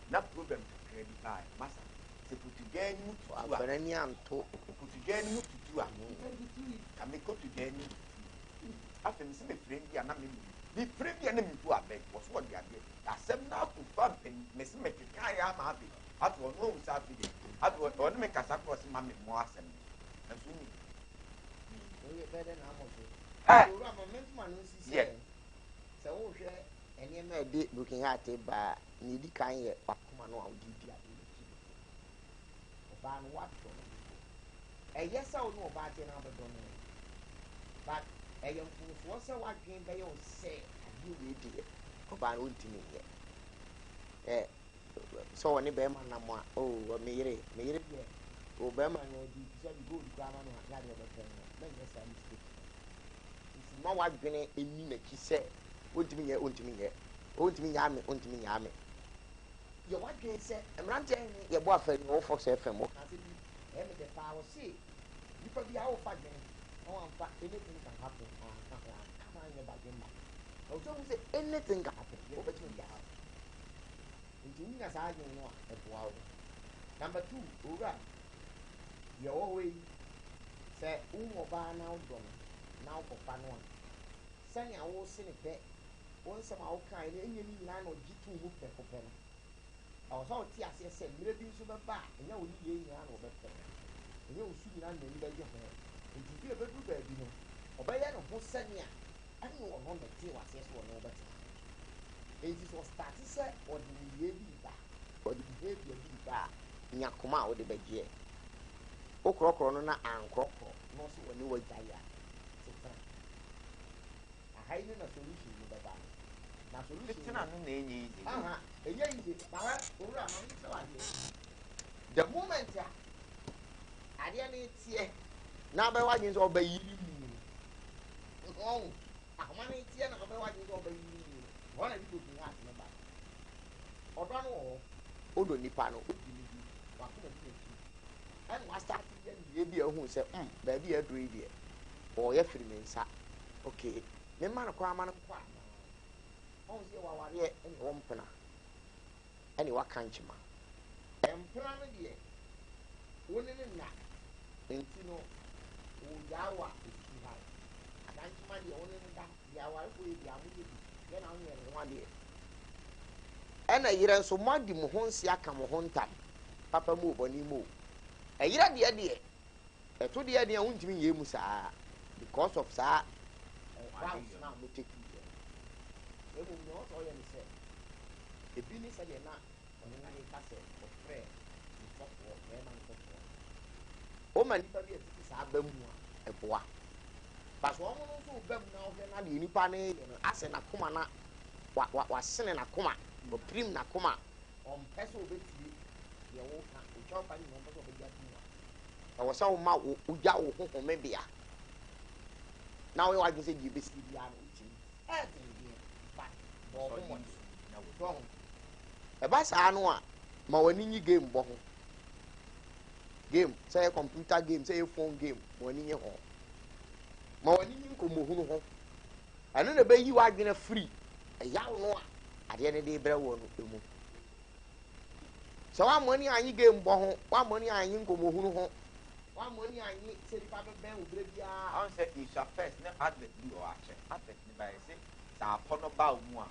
na problem kakra bi ba masa se putuga ni mutu a afere ni anto putuga ni mutu a ka me ko tuga ni afem se me friend bia na me friend bia na me bu abeg wo so de ade asem na ku fa me se me kan ya ma be ato no sa fi de ato on me kasa cross ma me mo asem na so ni oye better na mo so ora mo me ma no si se wo hwe ene ma de looking at ba ni di kan ye akoma no a odi di ade ki oba no what do eye sa wo no oba te na be do no but eye mfufo se wa dwen be ye o se ade we di oba no ntimi ye so woni be ma na mo a o me yire ye o be ma no di se di go di kwa ma no ya de be fe no na ye sa mistake isi ma wa dwen eni na ki se ontimi ye nya me ye wa dwen se emrante ye bo afani wo fox fm wo ka se bi e me de pa wo se nipa bi a wo fa dwen o wan fa anything can happen come on ye ba dwen ma o so say anything can happen wo be tumi ya nti ni na sa dwen no a e bo awo number 2 ora ye wo we se umo ba na wo na wo fa no sani a wo se ne pe won sama wo kan ne enye ni nyina no gitu hu pe ko pe no awo so ti ase se mire bi nso be ba enya wo ni ye nyina no be pe enya wo su nyina na ni be je ho nti bi e be du ba bi no obaye no ho sani a anu wo no te wa se so no be te enti so start se o di ye bi ba o di behavior bi ba nyakoma o de be je okrokro no na ankrokro no so woni wo jaya haini na solution ni baba na solution na no na enye easy enye easy bawa owura ma mi se wa de the moment ya ade na tie na ba wa nyin so ba yiri mu oh akoma na tie na ba wa nyin so ba yiri mu wona bi ko bi ha na ba odo no odo nipa no odi ni wa ko na bi and wa start ye bi ehun se ba bi e do e bi o ye firi me nsa okay me ma no kwa ma no kwa on se wa ware ene wo mpena ene wa kanchima empena no de woni ne na enti no wo yawa esi ha kanchima de woni ne da yawa ko e dia mu de ye na onye ne wa de ena yire nso madi mo ho nsia ka mo ho ntam papa mu oboni mu eyira de eto de de wontimi ye mu saa because of saa rounds now mo take you there ebo no so ye ni say ebi ni say na oni na ye ka say o frɛ so for e ma so for o ma ni pa bi e ti saa ba mu a eboa but one so bem now na the nipa ne ase na koma na wa sene na koma o prim na koma on pese obetiri ye wo ka o cha pa ni on pese obeja ti wa so ma o ja wo ho me bia na we wa ju se di besi bia no ti e di but bo mo na wo do e ba sa no a ma wani nyi game bo ho game say computer game say phone game wani nyi ho ma wani nyi Nkomo hunu ho anu na be yi wa adwena free e yaw no a ade ne de bre wo no emu so wa money anyi game bo ho wa money anyi Nkomo hunu ho wa money anyi se di pa be ben obre bia on say you shall first na advert bi o ache advert ni ba say sa pono ba mu a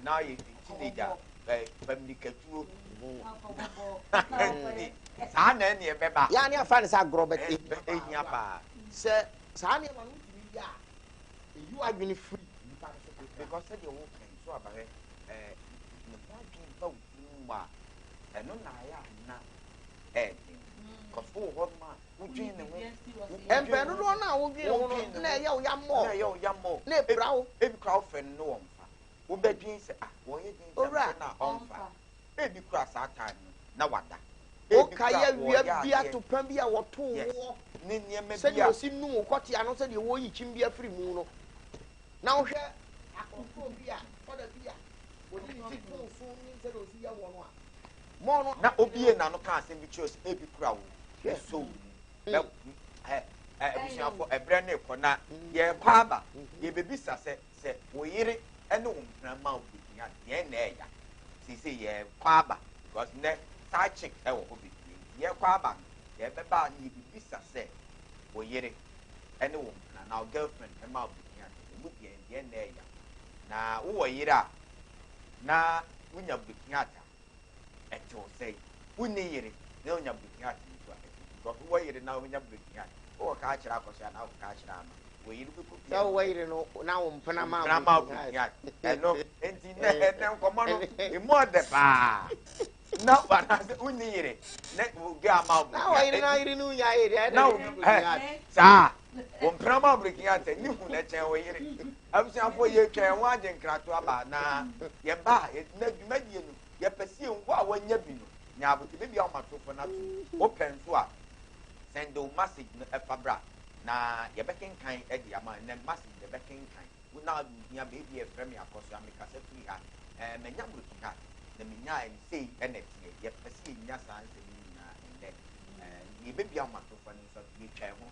na ye teenager family katuo sa na ne be ba ya ne afa ne sa grobet ehia pa se sa ne ma no timi bia you adwene free because said you can so about no parking ba ma eno na ya na cause for what man we dream the way empenu no na wo dwen ho no na ye o ya mo na brao e bi crowd friend no on fa wo be dwen se wo ye dwen na on fa e bi kura sa time na wada o ka ya wia bia to pan bia wo to wo ni nieme se bia o si nu ko ti ano se de wo yi chim bia free mu no na wo hwe akofo bia oda bia wo ni ti to so ni se do si ya wo no a mo no na obie na no ka asem bi chose e bi kura wo so ebusia for ebre na ekọ na ye kwa aba ye bebisa se wo yire ene wo mpna ma obinya ye na eya si ye kwa aba because ne side chick e wo obi ye kwa aba ye beba ni bebisa se wo yire ene wo mpna na girlfriend e ma obinya wo bi ye na eya na wo yire a na wunya obinya ta eto say wunni yire na wunya obinya ta because wo yire na wunya obinya o ka achira akosia na o ka achira ama wo yire bi ko so wo yire no na wo mpana ma obinya eno enti ne Nkomo no e mo de pa na bana wunni yire ne wo ga ama obinya na wo yire na yire nu nya yire na sa wo mpana ma obinya ta ni hu na chen wo yire abusia fo ye twen wa je nkrato aba na ye ba na dwumadie no ye pese wo a wanya bi no nya abote bebi a matofo na to open so a send a message no efabra na ye beken kan e di ama na message ye beken kan wo na nya bebi e frame akoso ameka se free ha menya bruki ha na menya en sei enetie ye pese nya sanse ni na ende ye bebi a matofo ni so ye twen ho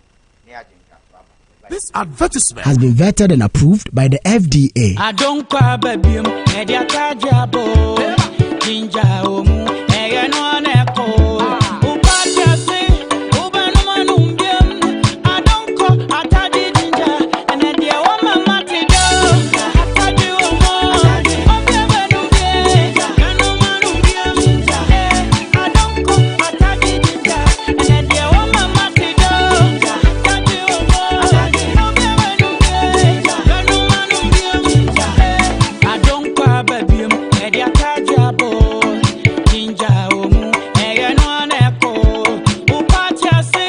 na ya je nkrato aba. This advertisement has been vetted and approved by the FDA. I don't cry, baby. Media tajabo, jinja omu, no neko. Upatia se, ubanuma numbium. I don't call, atadi jinja, and then the woman matido. Atadi omo, obebe numbium, ganuma numbium. I don't call, atadi jinja, and then the woman matido. Atadi omo, obebe numbium, ganuma numbium. I don't cry, baby. Media tajabo, jinja omu, no neko. Upatia se,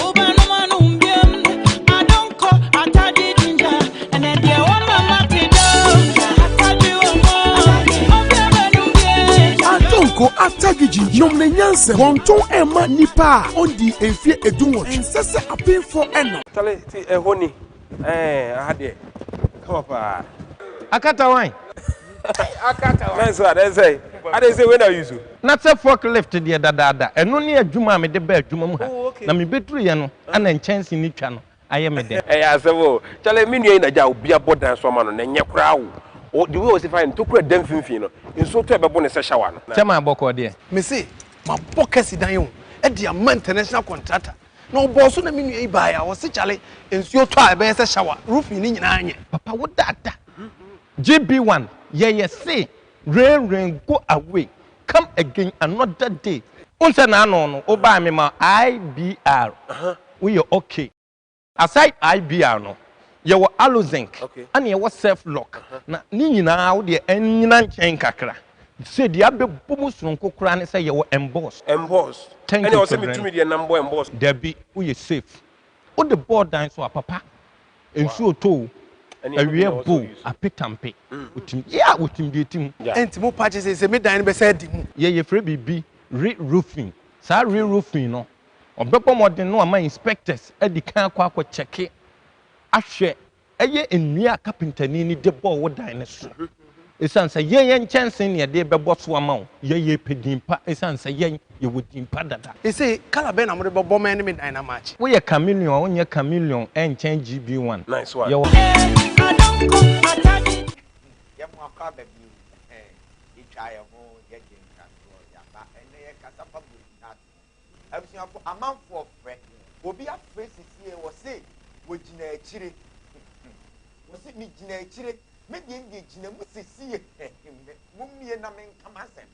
ubanuma numbium. I don't call, atadi jinja, and then the woman matido. Atadi omo, obebe numbium. Atonko atagiji nom ne nyanse wonton ema nipa ondi enfie edunwo ensese apinfo eno tale ti ehoni ahade come up akata wan nice one I say when are you so na se forklift de dadaada eno ne adwuma me de ba adwuma mu ha na me beturu ye no ana nchansi ni twa no aye me de asebo tale minua na ja obi abodan so ma no na nye kra wo the way we say fine to kra dem finfin no nso to ebebo ne se shower no chema aboko de me say ma bokasi dan yo e dia man international contractor na oboso na minua iba ya wo se chale nsuo to a be se shower roof ni nyina anye papa wo dada GB1 ye say rain go away come again another day unse na no oba me ma IBR we you okay aside IBR no ye wo alozinc and ye wo self lock na ni nyina wo de anyina nchen kakra say dia be bomu sonko kra ne say ye wo emboss and you say me to me the number emboss there be we safe o the board dance so papa nsuo to awie bo apetampe utim ya utim de tim enti mo patch say me dan be say di mu ye frɛ bibi re-roofing saa re-roofing no ɔbɛbɔ mɔden no ama inspectors adi kan akɔ check ahwɛ ɛyɛ nnua carpentani ni de bɔ wo dan ne so esan sɛ yɛn nkyɛnse ne yɛde bɛbɔ so ama wo yɛyɛ pedimpa esan sɛ yɛn yɛwɔ dimpa dada say kala bɛ na mo de bɔ man me dan na match woyɛ chameleon wonyɛ chameleon ɛnkyɛn gb1 nice one yɛwɔ yɛmo akɔ aba bio yɛtwa yɛ ho yɛgye nkrasoɔ yɛaba ɛnɛ yɛkasa pa burkina abusuafo amanfoɔ frɛ obi afrɛ sisie wɔ se wɔgyina akyire wɔ se megyina akyire medeɛ ndeɛ gyina mu sisie mommie na menkam asɛm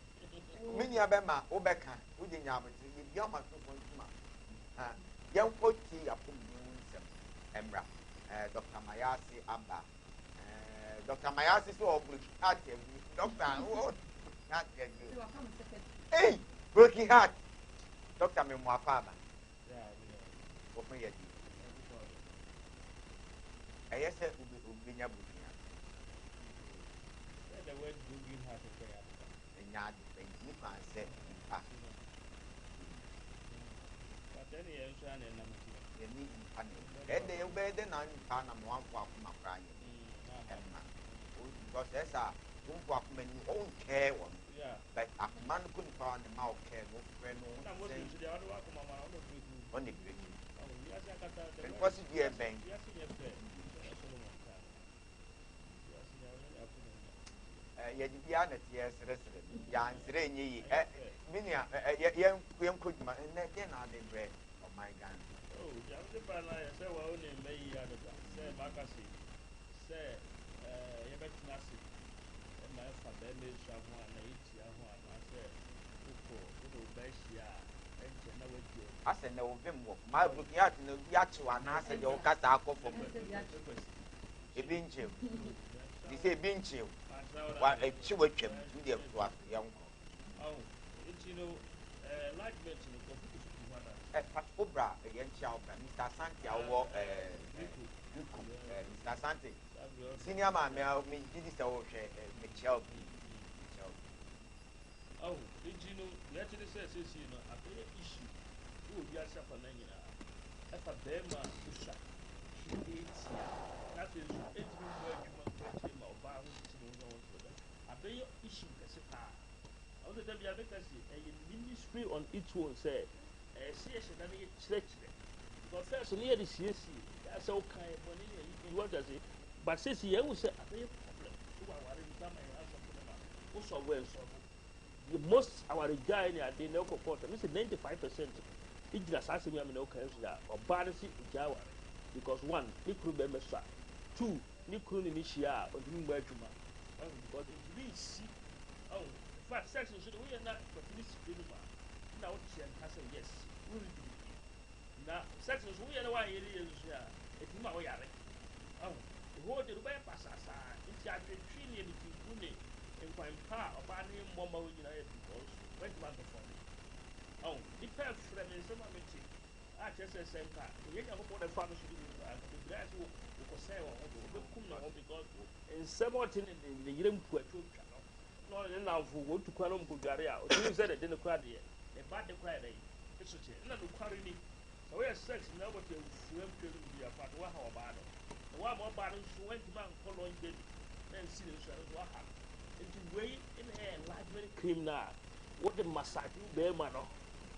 me nua bɛma wobɛka wode nya abotire yɛbia ɔmatofo ntoma yɛnkɔ tie apɔmmu nsɛm ɛmmra dr mayase aba Dr. Mayasi so broken heart Dr. Hey, broken heart. Dr. Memwafaba. Open your deal. I said, Ubinya Bukia. The word broken heart is there. And yard, you can say, but then you're trying to need funny. And they obey the 9 pound and 1 for my crying. Because there's a woman you won't care one. But a man couldn't find the mouth care, no friend, only breaking. What's it, dear bank? Yet, yes, resident. Yan Sereni, Minia, young could man, and then I did bread of my gun. Oh, young the Bala, say, well, only may you say, Macassi, say. Nasi, and my family shall want to eat your one. I said, little Bessia, and never do. I said, no, my book yard in the Yachu, and I said, your cat are for a binch. They say binch you. What a chihuahua to the young. Oh, it's like mentioning Obra against Mr. Santiago, Mr. Santi. Senior man, me did this Michelle. Oh, did you know? Actually, says you know, a big issue. You will be a shop on if a Bema Pusha, she eats that is 8 minutes or bound a big issue. All the time, a ministry on each one say, see, church. Because first, near the CSC, that's okay. You want to say. But since he will say, a problem, also well, the most our guy in the local quarter, this is 95%. It just has to be a no or Barney Jawa. Because one, Nikru Bemesa, two, Nikru Nishia, or Juma. Because we see, oh, first section, so we are not for this cinema. Now, she has said yes. Now, sections we are the one here, it's my way. Oh. What the way passes into a trillion in Quine Park or Barney Momo United because went month before. Oh, depends from some of it. I just said, same time. You know what the father should do. The grass will say, because in some in the young poetry channel, not enough for what to call them Bulgaria, or you said it didn't cry there. A bad cry day. It's not to carry me. So we are sex now what you swim to be a part of how about it. One more battles went to man following them and see the shadows what happened. And to wait in a light very criminal. What the massacre bear man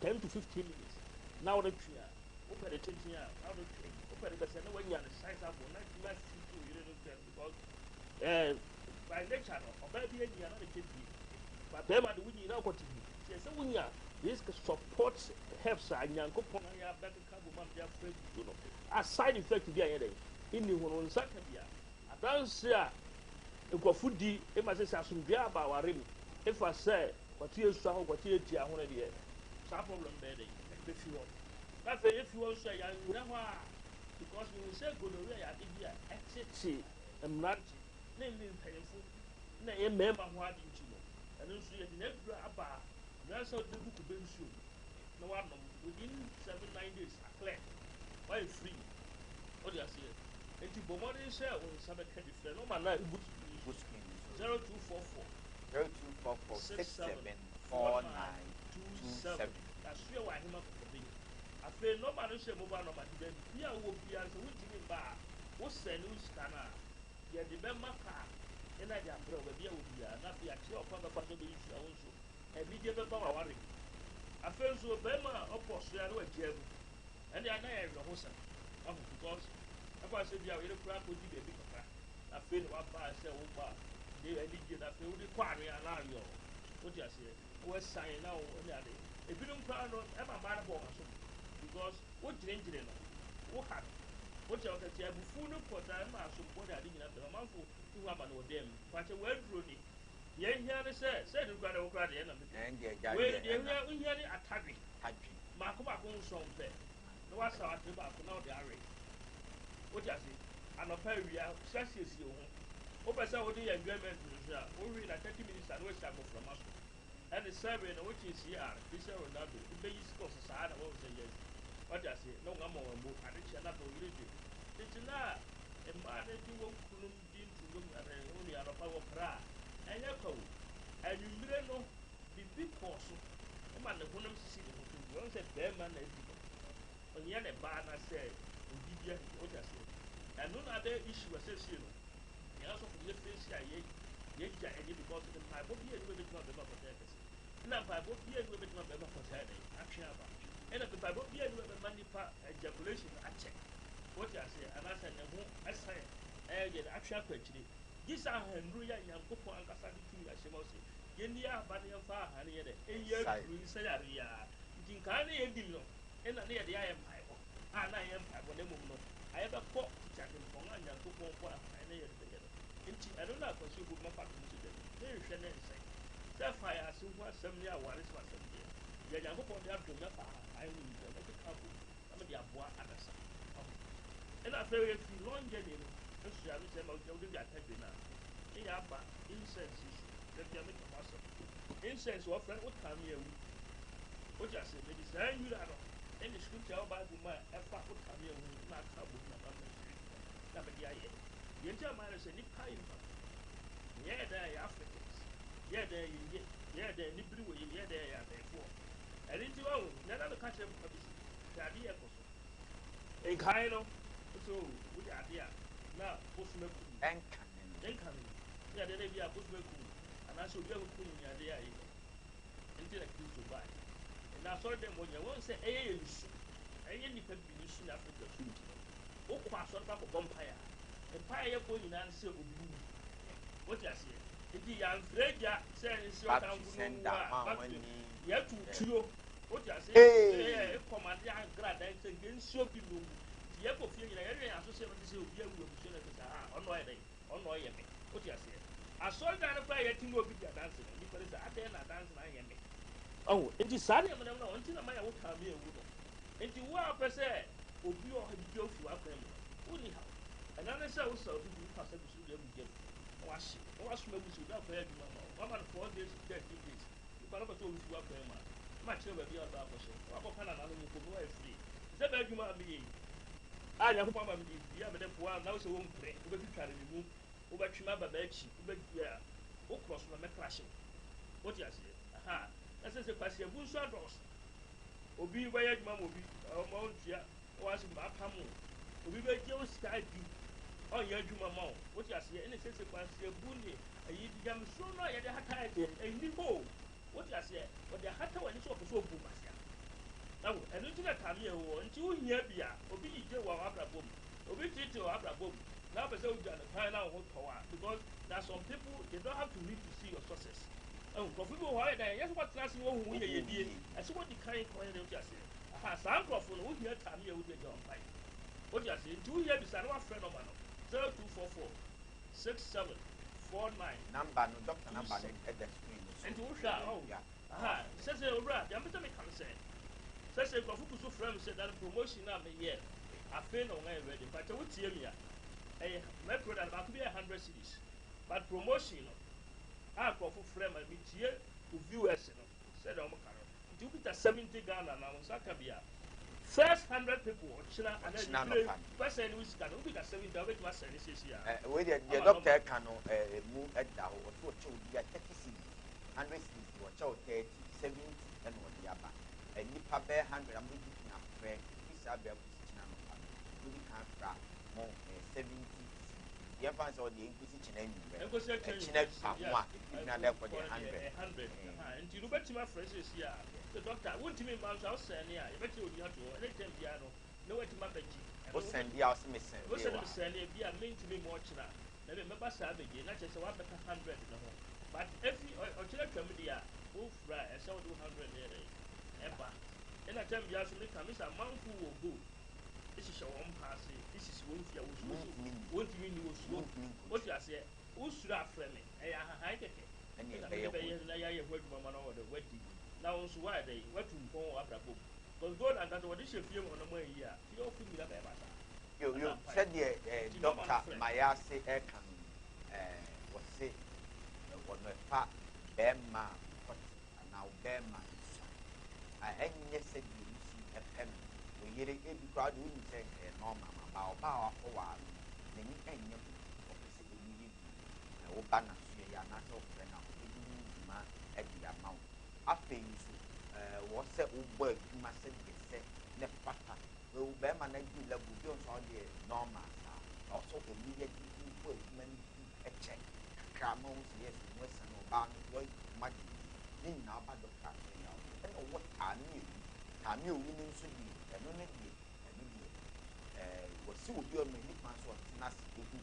10 to 15 minutes. Now the tree, open the 20 years, now the tree, open the person when you're the size of 1 because by nature, or baby, you're not a kid. But them are the winning now what to do. Yes, when you this supports helps and young couple, I have better come with my friend. A side effect to be a ini hono nsa ka bia adanse a ekofudi e ma se asomdua aba warem efa se kwati esu aho kwati eti aho na de sa problem be dey be fi won na fe if you want so ya nwura ho a because we say gonorrhea ya de bia etete emranti na emi mpanyefo na ye mema ho ade nti no eno so ye de na dura aba na so de buku be nsu na wa nom within 7-9 days a clear why free what do you say enti bomode share on sabe ka different no man na ibu Buskin. 0244 0244 that's where wa hima ko be afi no man share mobile number de bia wo bia so wutimi ba wo send wo scanner ye de be maka ina de abro ba bia wo bia na bia ti o pa ba so be issue awon so e bi de be ba wa ware afi so be ma opos ya no wa jebu ene ana ye ho sa because akwa se bia wo ye kura ko di be bi kaka afi no wa ba se wo ba de edi je na fe wo de kwa ne ana yo wo ti ase wo sign na wo ne ade ebinom kwa no e ma ba na bo ma so because wo gyire no wo ha wo ti o ka ti abufu no kota ma so bo de ade nyina be ma fo tu wa ba no dem kwa che we duro ni ye hia ne se de kwa de wo kwa de na me we de hia ni atadwe ma ko nso mpe no wa sa wa te ba ko na o de are wo ti ase anopa wia sasiesie wo ho pesa wo de your enjoyment no sha wo wi na 30 minutes and we sha go from us and the survey no which is here Cristiano Ronaldo the base scores sa na wo say yes what I say no ngamo wo ade che na do yire de ti na e ma na ti wo kunum din tu lo na re wo ni anopa wo kra enya ko anyumire no bibi koso e ma na hunam sisi de ho tu wo say be ma na di onye na ba na say obibia what I say and no other issue associated no also for the face here ye ja any because the Bible here we be not be for that na Bible here we be not be for that actually about and the Bible here we be manipa ejaculation a check what you say and I say na ho asai the actual question this are handru ya nyankopon ankasa de tu ya shema say ye ni aba ne fa ha ne ye de e ye ru say ya ria din kan ne ye di no e na ne ye de ya Bible na ye Bible ne mum no ayeba ko tichake ko nga nyankopon ko ne ye de ye nti I don't know if you would not pass to them. They should not say. Therefore, I assume what some year was for some year. The young people have to make I will make a couple. I'm the Abua Adasa. And I feel if you long journey, just shall we say about the Academy. In Abba, incense issue. Let me make a muscle. Incense, what friend would come here. What I said, it is a new adult. And the scripture about the man, a fat would come here with not trouble. Never the idea. The entire man is a nipa yeah, they are Africans. Yeah, they Nibru, yeah, they are therefore. And into all, never catch them for this. The idea for so. In Kaino, so we are there. Now, Busmek and coming. Yeah, they be a Busmek, and I should be able to put in your day until I choose to buy. And I saw them when you won't say, hey, any people in Africa. Oh, pass on top of vampire. Empire going in answer with you. What I say? If you are afraid, says your town, you have to chew. What I say? Command young grad against your people. The apple feeling area associated with you on my day, on my yammy. What I say? I saw that a player to go with your dancing, because I dare not dance my yammy. Oh, it is Sunday, but I'm not until my own time here. And you are per se, or you are a joke you are them. Only how. And then I said, also, you pass it to them again. Wash me with you, that very mamma. 4 days, 13 days. You can never tell you what I'm much over the other person. What can I do for no free? Is that you might be? I have a mamma, the other one now so won't pray. Over to try to remove over Chimaba Bechi, over here. What cross from a crashing? What you say? Aha, that's a question. Bush doors. Obi where mamma will be Mount Tia was in Bapamu. Obi where Joe Sky do. Oh, yeah, you mamma. What you say? Any sense of a bunny. A young sooner at the Hatta and Nico. What you say? But the Hatta when it's off so boom. Now, and into that time you want to hear Bia, Obi Joe Abrabom, Obi Tito Abrabom. Now, but so you can find out what power because there are some people they don't have to need to see your sources. Oh, for people who are there, yes, what class you want to hear you I see what the kind of coin just say. Aha, some microphone who hear time here with the John Pike. What you say? 2 years beside our friend of mine. 0244 6749. Number, no doctor number at the screen. And to share, oh, yeah. Aha, says a rat, the American consent. Says a Kofuku friend said that promotion of a year. I feel no way ready, but I would tell me a metro that about to be 100 cities. But promotion, I go for friend and meet here to viewers, said Omar. You put a 70 Ghana now, Sakabia. 600 people ochina and then person who is can only got 70 with my service here. Where the doctor can move at the or to show the 30 100 or 30 70 and what the other. And Nipa Bear 100 I'm looking at prayer. This are bear position on we can't crack more 70. The advance or the inquisition anyway. And was a chinette another for the 100. And you bet my friends here. The doctor wouldn't mean about our son. Yeah, you bet you have to anything piano. No way to my bench. What's send the house missing? What's the send be a mean to be more china. Never remember Savage, not just a 100 in the home. But if you or children come here, who fry and sell 200 ever. And I tell you, you come is a man who will go. This is your own passing. This is what you won't mean you will what you say. Who should have friendly? I hide it. And you have heard Mamma over the wedding. Now, why they went to go up the book. But God and that audition film on the way here. You said the Dr. Mayase Ekan was sick. Was my fat Bema and now Bema. I ain't said you see a pen. We get it because we say normal about a while. Then you can't opposite the Obana, not so friend now. At the amount. After you what's that work you must say, never will be managed level beyond all the normal. Also, immediately work many a check. Cramons, yes, Western Obama, work money. In now, but the country now. And what I knew winning should be, and only was so good many months or nasty to be.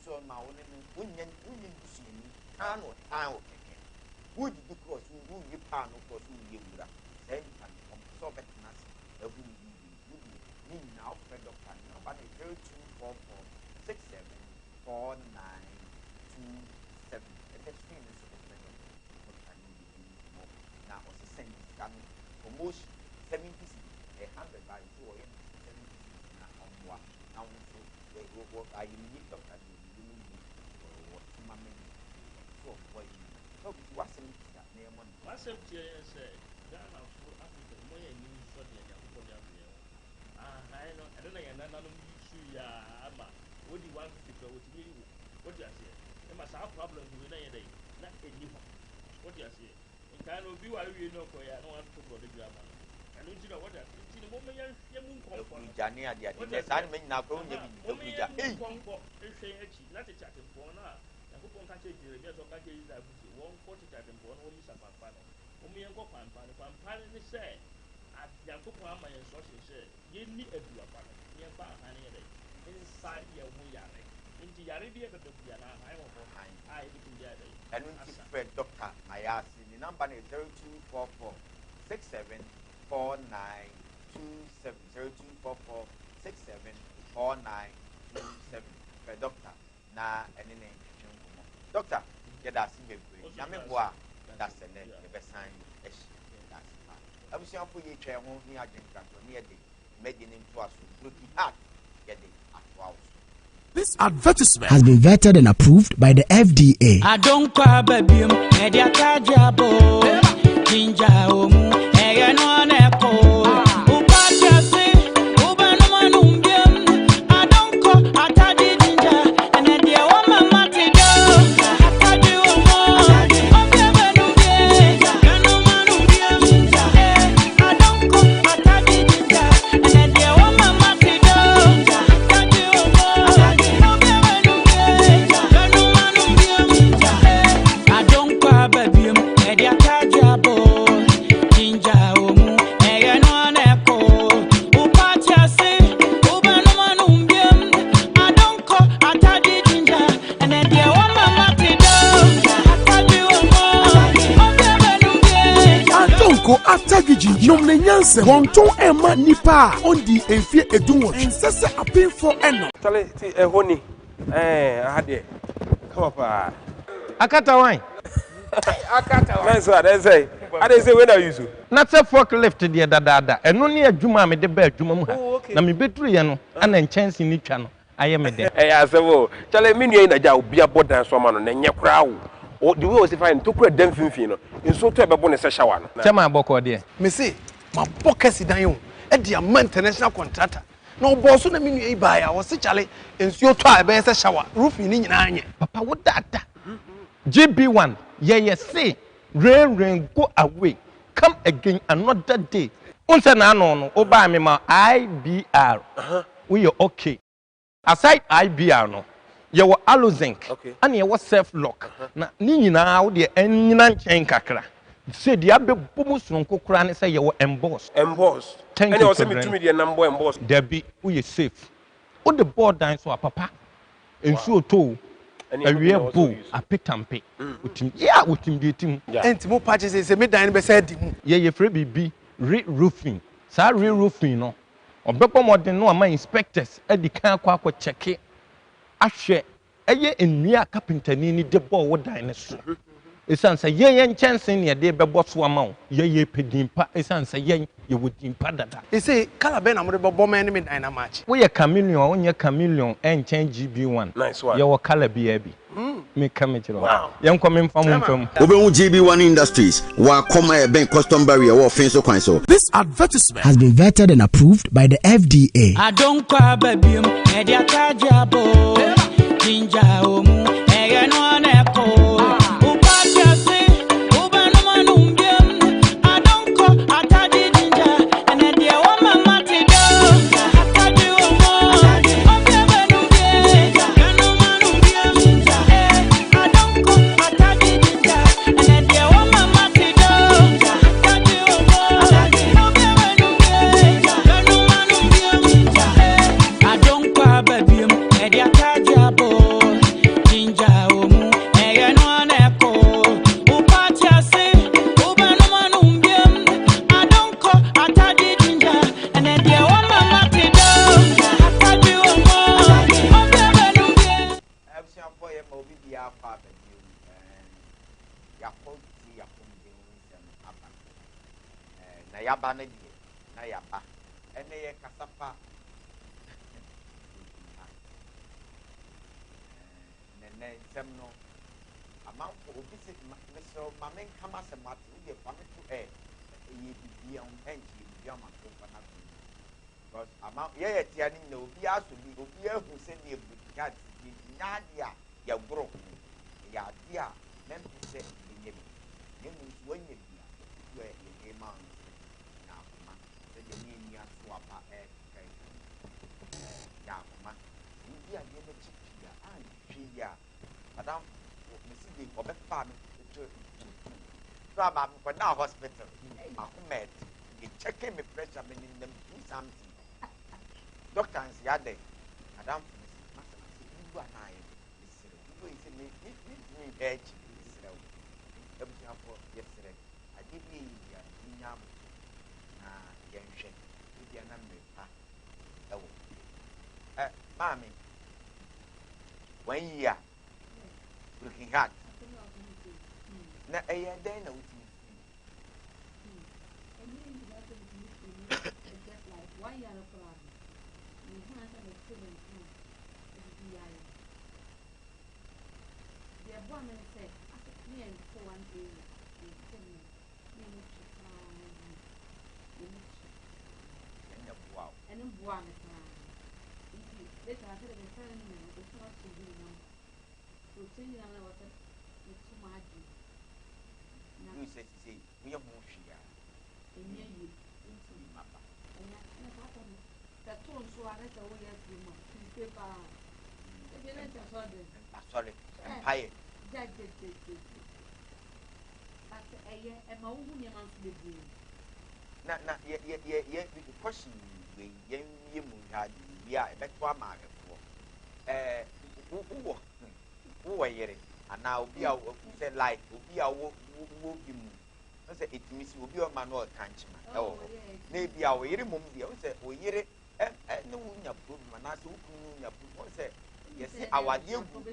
So, my own women, to see me, I know, I will. Would because we will be pan of course we give you that. Then so better nas every me now friend of pan but 0244674927 and that's me is so friend of what can you do more now was the same coming promotion 70 100 by 2 or 70 now on one now so what I need doctor you what my so for you what's in near money? What's up here? Ghana for Africa, more news for the young. I don't know, and none of you, what do you want to figure with me? What you say? There must have problems with a day, not a new one. What you say? In kind of view, I really know for you, I don't want to go to the grammar. And don't you know what I think? The moment you're Jania, the assignment now going to be not a chatting for now. Catch it, just a package that one quarter at them for only some panel. Only a go pan, and say, at Yakuama and social said, give me a blue panel, near Bahani, inside your Muyane, into Yaribia, but the Piana, I became the other. And when Fred Doctor, I asked the number is 0244 674927 Doctor, na any name. Doctor, get us in the Yamua, that's the name, the best sign. I was young for you, chair won't near the making into us, looking at getting at house. This advertisement has been vetted and approved by the FDA. I don't cry, baby. Media Tajabo, Ginger, and one echo. Nom ne nyanse wonton ema nipa ondi enfie edunwo ensese apin for eno tale ti ehoni ahade come up Akata wine. Akata wine. Nice one, that's say. I dey say when are you so? Not a forklift there dada. Eno ne adwuma me de ba adwuma mu ha. Na me beturu ye no ana nchance ni twa no. Aye me de. Asewo. Tale me nua ina ja obi abodan so ma no na nye kra wo. O the way o se fine to kura dem finfin no. Nso to e bebo ne se shower no. Chema aboko de. Me say ma bokasi dan yo. ɛde ama international contractor na ɔbɔ so na me nua yi baa ya wɔse kyale nsuo tɔ a ɛbɛyɛ sɛ shower roofing ni nyinaa nyɛ papa wo dada GB1 yeah say rain go away come again another day unse na no oba me ma IBR we okay aside IBR no ye wo alozinc and ye wo self lock na ni nyina wo de anyina nchen kakra say dia be bomu sonko kura ne say ye wo emboss and you also me to me the number emboss there be we safe o the board down so papa ensu oto awie bo apetampe utim utim de tim enti mo patch say me dan be say di mu ye free bibi re-roofing sa re-roofing no obekọ modern no ama inspectors edi kan akọ check ahwe eye enua carpentani ni de ball wo dan ne so esan say yen nkyɛnse ne de bɛbɔ so ama wo ye pedimpa esan say yen ye wodimpa dada say kala be na mo de bɔ man me dan na match wo ye chameleon wo nye chameleon enkyɛn GB1 nice one ye wo kala bia bi me kamechiro yen kɔ me mfa mo mfam Obehu GB1 Industries wa koma e ben custom barrier wo fin so kwan so. This advertisement has been vetted and approved by the FDA. I don't cry, baby. Media tajabo, ginger omu, ega no neko. Upatia se, ubanu manumbiam. I don't call, atadi ginger, and then the woman mati do. Atadi omo, obia manumbiam, kanu manumbiam. I don't call, atadi ginger, and then the woman mati do. Atadi omo, obia manumbiam, kanu manumbiam. I don't cry, baby. Media tajabo, ginger omu, ega no neko. Upatia se, ubanu manumbiam. I don't call, atadi ginger, and then the woman mati do. Atadi omo, obia manumbiam. Absent for him, will be the alpha, Yapon, Yapon, Abba. Nayaba, Nayaba, and they Casapa. Semno amount for visit Mr. Mamen Kamas and Martin, we are coming to air. Ye be on bench, you are my because amount, yeah, Tiani, no, be asked to be here who send me a good cat, Nadia, your broke, Yadia, then to say, you when you be where you came on now, the Yania swap air. Now, we are getting cheap, and Madam, Missy, or the farm from now hospital. I'm met. You check me pressure, meaning them do something. Doctor and the other, Madam, you and I, you is me, edge, yesterday. I did me in Yam, Yanshin, with your number. Oh, Mammy, when you are looking hard. Now, I am there no you said to say, we are more sugar. And you, Mama. That told so I let away as sorry, Empire. The question we are a better market for. Who are hearing? And now be our said like, be our walking. I said, it means will be a man or countryman. Oh, maybe our hearing mum, you say, oh, hear it, and no one approved, and I said, yes, our dear because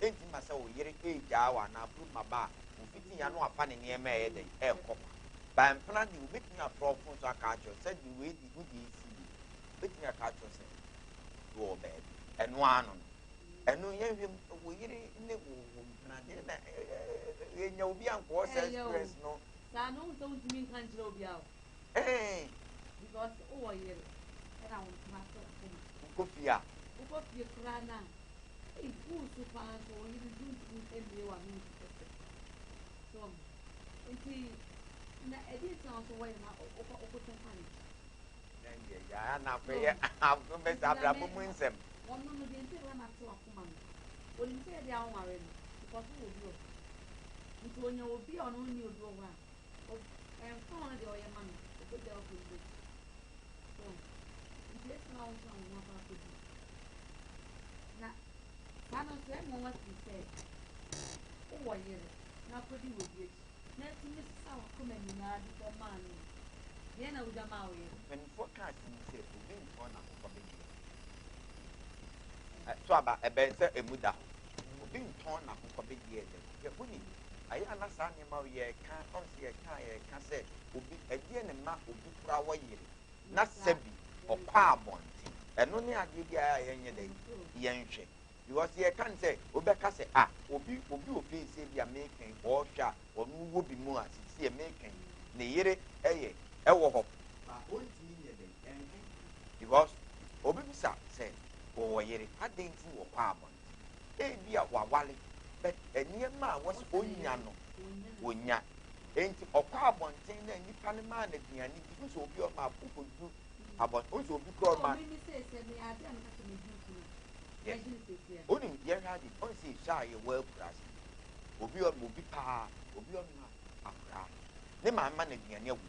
anything myself, hear it, hour, and I put my bar, fitting you know a funny near me, the air copper. But I'm planning to make me a problem to a catcher, said you wait the good easy, making a catcher, go bed, and one. And no, you will hear it in the womb. You know, be on course, no. I don't mean can't because oh yeah and I want to master Kofia. Uko pie kura na who super so you do every one so nti na edit sound so why na oko tempan Ya na kwe afro be sabra bo mu nsem one no dey ntẹ na to akoma no oni say dey awon mare no because who obi o nti onya obi ono ni obi o wa phone dey oye man o dey o ko so nti esi na won so won pa ko na kanu se mo wa ti se o wo yere na ko di wo bi na ti mi sa wa ko mani na di ko man ye na uja ma wo yere when forecast say obi nko na ko be so aba ebe se emuda obi nko na ko be die de huni ayi ana sa ne ma ye kan on se ye kan se obi edie ne ma obi kura wo yere na sebi okwa abonti eno ne ade bia ye nye de ye nhwe because ye kan say obeka say obi ofi say bia making or sha onu wo bi mu asisi ye making ne yere eye ewo ho ontimi ye de because obi bisa say wo yere adenti wo kwa abonti bia wawale but eniema was onya no onya enti okwa abonti na nipa ne ma na duane bi so obi o ma pokodu about also obi call man me say me ade am ka me du yes oni ye hadi on say sha ye well class obi o obi pa obi o ma akra ne ma ma na duane awu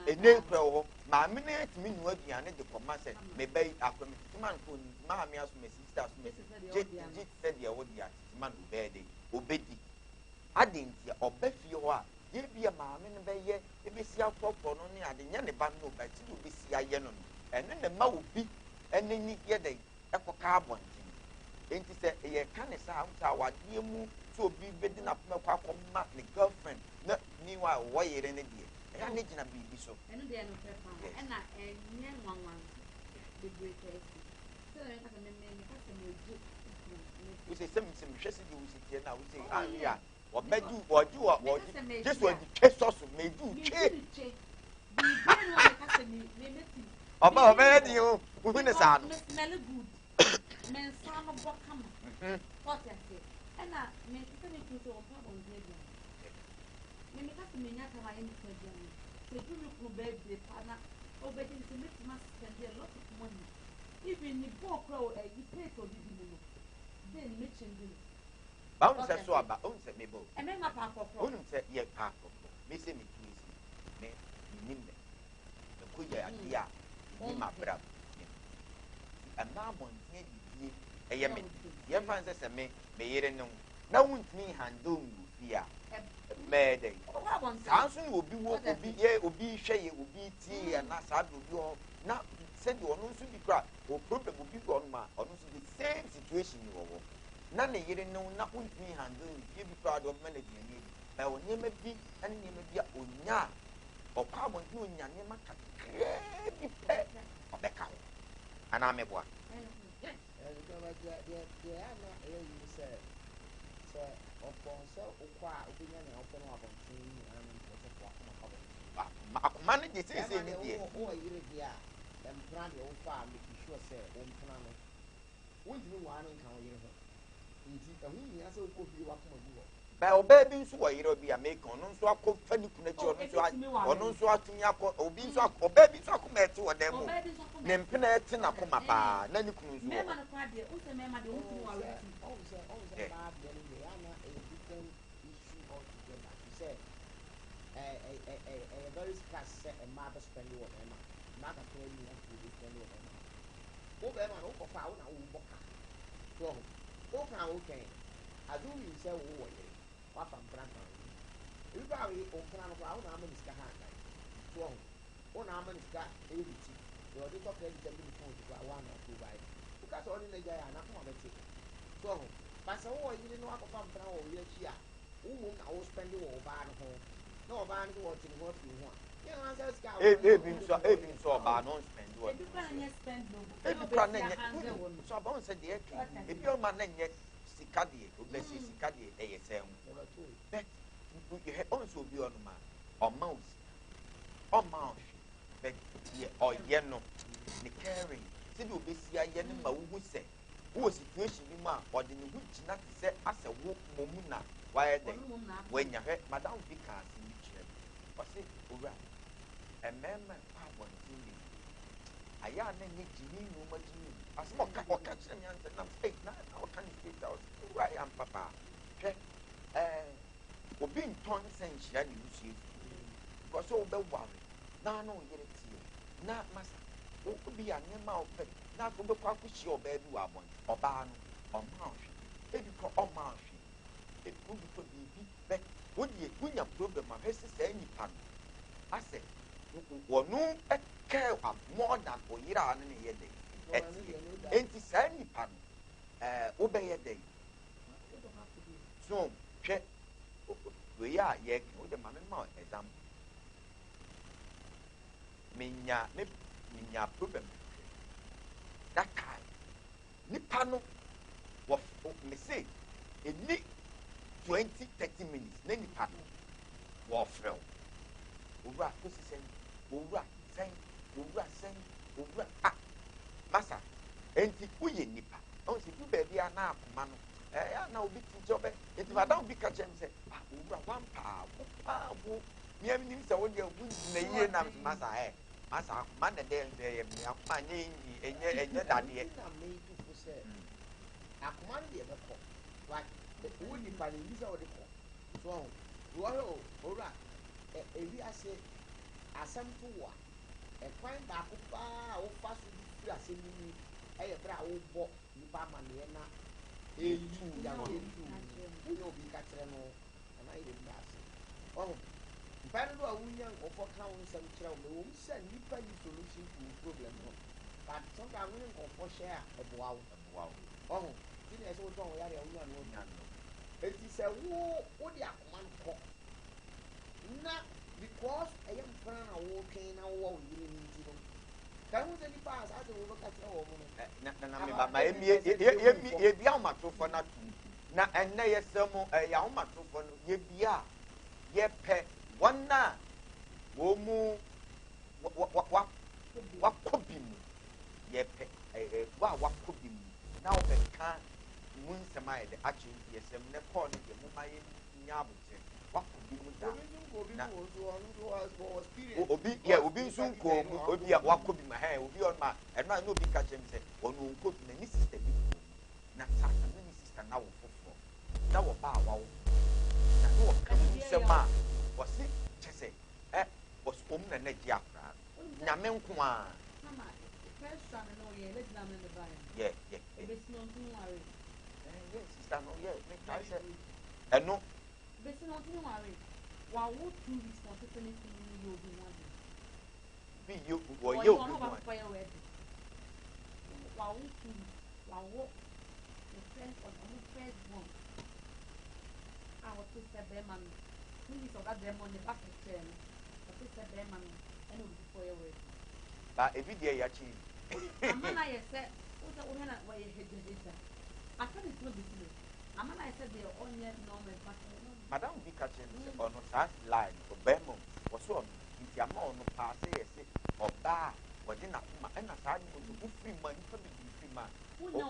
ene kra ho ma me na timi nu aduane de koma se me bai akra me man ko ni ma me aso me sister aso me je said ye wo dia man do be de obedi adenti obafie ho a ye bia ma me ne be ye ebesi akọkọ no ne ade nya ne ba no ba ti do besi aye no ene ne ma obi ene ni ye de ekoka abonti enti se ye ka ne sa amta wade mu so obi bedi na pema kwa akọma ne girlfriend na ni wa wo yere ne die ya ne gina bibi so ene de no pepa ena enye nwanwan de break so ene ka me ka se me ju we say sem hwese di we sit here na we say ya obedu oju just when the case also me do che oba oba di o we ne sa no smell good men sa no bokam what I say ena me se me ku so on pa on dey me ka se me nya ka ma yin ko dia no se du me ku be be pa na obedi se me ti ma spend a lot of money even ni bo kro you pay for the no then me change ba un se so aba un se me bo e me ma pa kokro un se ye pa kokro me se me twisi me ni me ko ye adia ni ma bra e ma bon tie di e ye me ye fan se me yere no na wuntimi handle mu fia me dey sanso ni obi wo obi hwe ye obi ti ye na sa do bi o na se di onu nso bi kra o problem obi go on ma onu nso the same situation ni wo na ne yere no na wuntimi handle ye bi kra do manage ni ba onye ma bi ani ne ma bi a onya okwa mo ni onya ne ma ka bi pe obeka ana me boa akoma ne de sese ni de o yire dia empra de o fa make sure say o mpra no wonjini wa no nkan o yire ho nti ehu ni ase o ko bi wa koma bi wo ba oba bi nso wa yire bi America ono nso akọ fani kuna chi ono nso atumi akọ obi nso oba bi nso akoma eti wo dem ne mpena eti na koma pa na ni kunu nso me ma no kwa de o se me ma de o kunu wa re o se ma de ni ya na a different issue altogether you said a very scarce set a mother spend what am not a tell you to spend what am o be ma no ko fa o na o boka so o kan o kan adu you say o wo ye wa fa branda you ba we o kan no fa o na amani ska ha kai so o na amani ska e bi ti yo de to credit dem ni phone to wa na to buy because o ni na ja ya na ko be ti so ba se wo ye no akọ fa branda o ye chi a wo mu na wo spend wo ba no ho no ba ni wo ti ni wo fi ho ye na say ska ebi nso ba no spend wo ebi kwa na spend no ebi kwa na nye so ba on say de ebi o ma na nye sika de obesi sika de e ye sem but on so bi on ma o mouse ɔma but ɔyɛ no ne caring sɛdeɛ obɛsi ayɛ no ma wohu sɛ wowɔ situation bi mu a ɔde ne ho gyina te sɛ asɛ wo mmom na wayɛ dɛn wanya hwɛ madam bi ka ase bi kyerɛ me ɔse owura mmarima mpa abɔnten bi ayɛ a na nyɛ gyini nnwoma gyini asɛm ɔka kyerɛ me ansɛ nam sɛ na ɔka ne state house owura yɛ ampa paa hwɛ obi ntɔn sɛ nhyira ne wusua because sɛ wobɛware na na ɔyere tie na masa obi yɛ nneɛma a ɔpɛ na afɔ bɛkɔ akɔhyia ɔbaa bi wɔ abɔnten ɔbaa no ɔma ɔhwɛ ebi kɔ ɔma ɔhwɛ ebi kɔ biribi bɛ wonya problem a hwɛ sɛ saa nnipa no asɛ wɔno ɛkɛ more than ɔyere a no ne yɛ dɛ ɛteɛ enti saa nnipa no wobɛyɛ dɛ so hwɛ wei a yɛka wode ma me ma example menya problem that kind nipa no me say ɛni 20-30 minutes na nipa no wɔfrɛ wo owura kosi sɛn owura sɛn masa enti woyɛ nipa ɔn sɛ du baabi a na akoma no na obi ti ɔbɛ enti madam bi ka kyerɛ me sɛ owura wampaa wo mianim sɛ wode wogyina yie nam so masa masa akoma na dɛ yɛ me akoma ɛnyɛ dadeɛ akoma no deɛ bɛkɔ wo nipa no bi sɛ wode kɔ so wɔhɛ owura ɛwi ase asɛm to wɔ a ɛkwan baako paa a wofa so de firi asɛm no mu ɛyɛ berɛ a wobɔ nipa amanneɛ na ɛyiwu wonyɛ obi ka kyerɛ no ana yɛde mda ase ɔho mpa no do a wonya nkɔfɔ ka wo nsɛm kyerɛ wo mɛwɔ mu sɛ nipa yi solution to problem no but sometimes wone nkɔfɔ hyɛ a ɛboa wo ɔho nti na ɛsɛ wotɔn wo yare a wonya no wonya no enti sɛ wode akoma no kɔ na because ɛyɛ mpana na wotwɛn na wowɔ wo yere no nti no kan ho sɛ nipa a saa sɛ wobɛka kyerɛ wɔ mo no yɛbia ahomatorofo no atom na ɛnnɛ yɛsɛ mu yɛ ahomatorofo no yɛbia a yɛpɛ wɔn a wɔ mu wakɔ bi mu yɛpɛ wo a wakɔ bi mu na wobɛka mu nsɛm a yɛde akyerɛ nti yɛsɛm ne kɔɔ no deɛ moma yɛnya abokyerɛ wakɔ bi mu da obi nso nkɔɔ mu obi a wakɔ bi mu obi ɔno a ɛno a na obi ka kyerɛ me sɛ ɔno nkɔ bi na ne sista bi kɔ na saa na ne sista na wo foforɔ na wɔ ba a wawo na ne wɔka mu nsɛm a wɔse kyɛ sɛ ɔm na na gye akoraa no nyame nko a sista no mekae sɛ ɛno wawo 2 weeks na tete ne fi ni yo bi mo ade bi yo wo yo bi mo wawo 2 wawo the friend of the first one our sister be man 2 weeks of that them on the back of chair the sister be man and we for your way ba ebi dia ya chi amana ye say o say o na wa ye hededa after this no business amana ye say they only normal but madam bi ka kyerɛ me sɛ ɔno saa line ɔbɛrima wɔso ɔno nti ama ɔno paa sɛ yɛ sɛ ɔbaa wɔde n'akoma ɛna saa ne ɔno wofiri mu a nnipa bebree firi mu a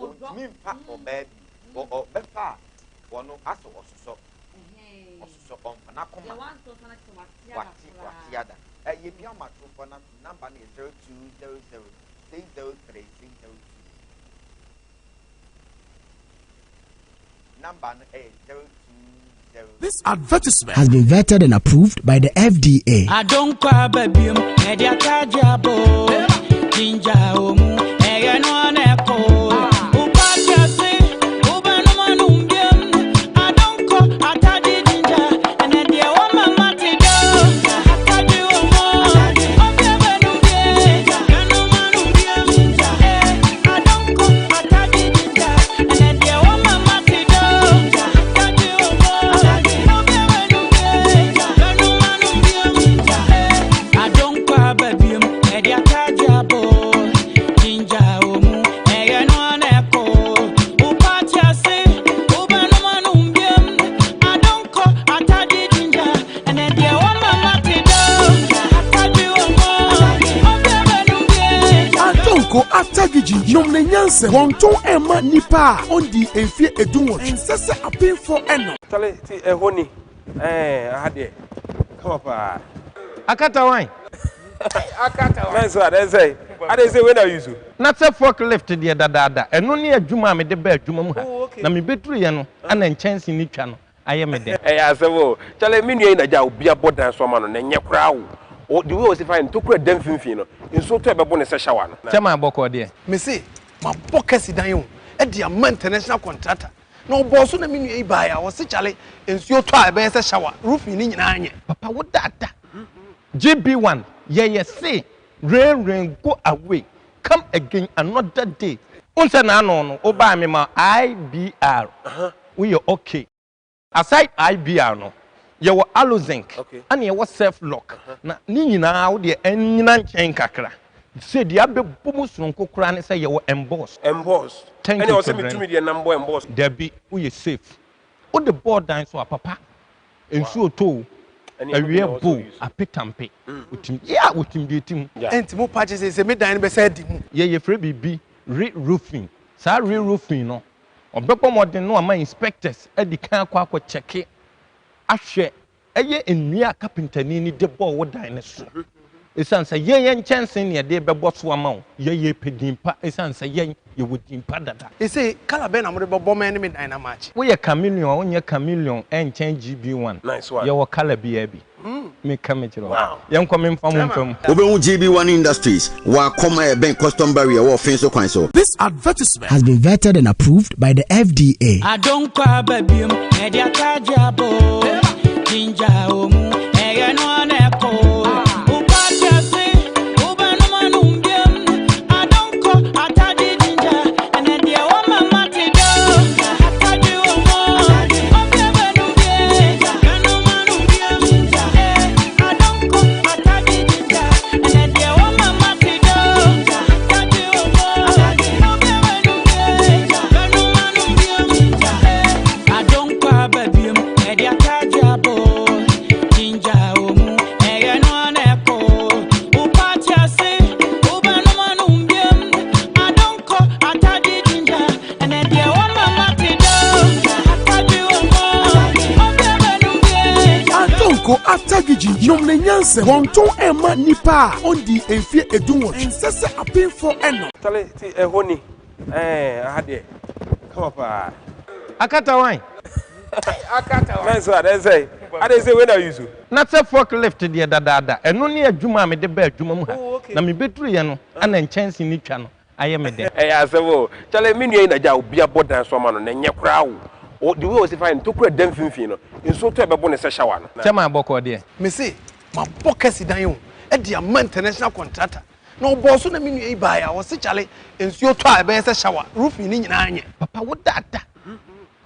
ɔntumi mfa ɔbaa bi ɔbɛfa a ɔno asɛ ɔsosɔ ɔmfa n'akoma wate ada yɛbi amatorofo no ato namba no yɛ 0200 603 602 namba no ɛyɛ 02. This advertisement has been vetted and approved by the FDA. I don't cry, baby. Media tajabo, ginger omu, no neko. Upakasi, ubanumanumbiam. I don't call, atadi ginger, and then the woman matido. Atadi omo, obiabanumbiam, yanumanumbiam. I don't call, atadi ginger, and then the woman matido. Atadi omo. I don't cry, baby. atagiji nom ne nyanse wonton ema nipa ondi enfie edunwo ensese apinfo eno Tale ti ehoni ahade come up akata wan akata wan so I say when are you so na se forklift de dada eno ne adwuma me de ba adwuma mu ha na me beduru ye no ana nchance ni twa no aye me de asebo tale me nua na ja obi abodan so ma no na nye kra wo the way was fine to kra dem finfin no nso to ebebo ne se shower no chama aboko de me say ma bokasi dan yo e de am international contractor na oboso na me nua yi ba ya wo se chale nsuo to a be se shower roofing ni nyina anye papa wo dada GB1 ye say rain go away come again another day unse na no o ba me ma IBR we are okay aside IBR no ye wo alozinc and ye wo self lock na ni nyina wo de anyina nchen kakra say dia be bomu sonko kura ne say ye wo emboss and you also me to me the number emboss there be we are safe o the board down so papa ensuo to awie bo apetampe utim ya utim de tim enti mo pa se me dan be say di mu ye free bibi roofing sa roofing no obekọ modern no ama inspectors edi kan akọ check ahwe eye enua carpentani ni de ball wo dan ne so esan say ye nchensen ne de bebo so ama wo ye pedimpa esan say ye wodimpa dada e say kala be na mo de bebo man me dan na match wo ye chameleon wo nye chameleon enchen GB1 nice one ye wo kala bia bi me kamechiro ye nkom mfam mfam Obenwu GB1 Industries wa koma e ben custom barrier wo fin so kwan so. This advertisement has been vetted and approved by the FDA. I don't cry baby media tajabo jinja omu no na ko atagiji nom ne nyanse wonton ema nipa ondi enfie edunwo ensese apinfo eno tale ti ehoni ahade come up akata wan so I say when are you so na se forklift de dada eno ne adwuma me de ba adwuma mu ha na me beduru ye no ana nchance ni twa no aye me de asebo tale me nua na ja obi abodan so ma no na nye kra wo the way was fine to kra dem finfin no nso to ebebo ne se shower no chama aboko de me say ma bokasi dan yo e de am international contractor na oboso na me nua yi ba ya wo se chale nsuo to a be se shower roofing ni nyina anye papa wo dada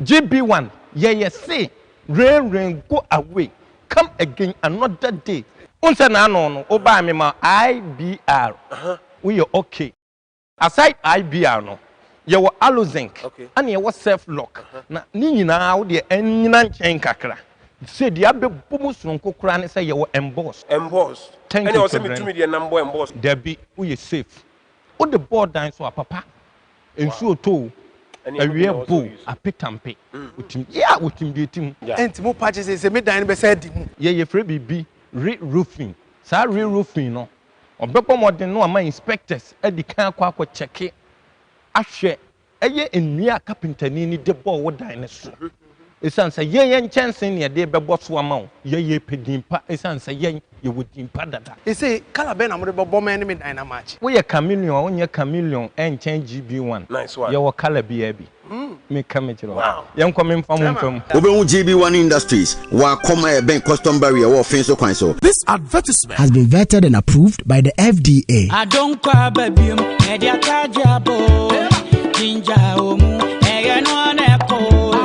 GB1 ye say rain go away come again another day unse na no o ba me ma IBR we are okay aside IBR no ye wo alozinc and ye wo self lock na ni nyina wo de anyina nchen kakra say dia be bomu sonko kura ne say ye wo emboss and you also me to me the number emboss there be we are safe o the board down so papa ensuo to awie bo apetampe utim ya utim de tim enti mo pa se me dan be say di mu ye free bibi roofing sa roofing no obekọ modern no ama inspectors edi kan akọ check ahwe eye enua carpentani ni de ball wo dan ne so esan say ye nchensen ne de bebo so ama wo ye pedimpa esan say ye wodimpa dada e say kala be na mo de bebo man me dan na match wo ye chameleon wo nye chameleon enchen GB1 nice one ye wo kala bia bi me kamechiro ye nkom mfam mfam Obenwu GB1 Industries wa koma e ben custom barrier wo fin so kwan so. This advertisement has been vetted and approved by the FDA. I don't cry baby media tajabo jinja omu no na ko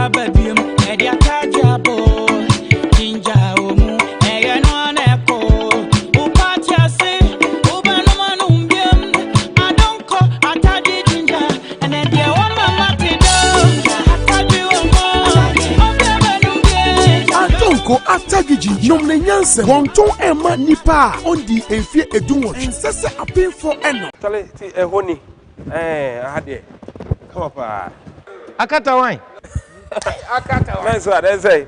baby strategy nom ne nyanse wonton ema nipa ondi enfie edunwo ensese apinfo eno Tale ti ehoni ade come up akata wan akata wan so ade say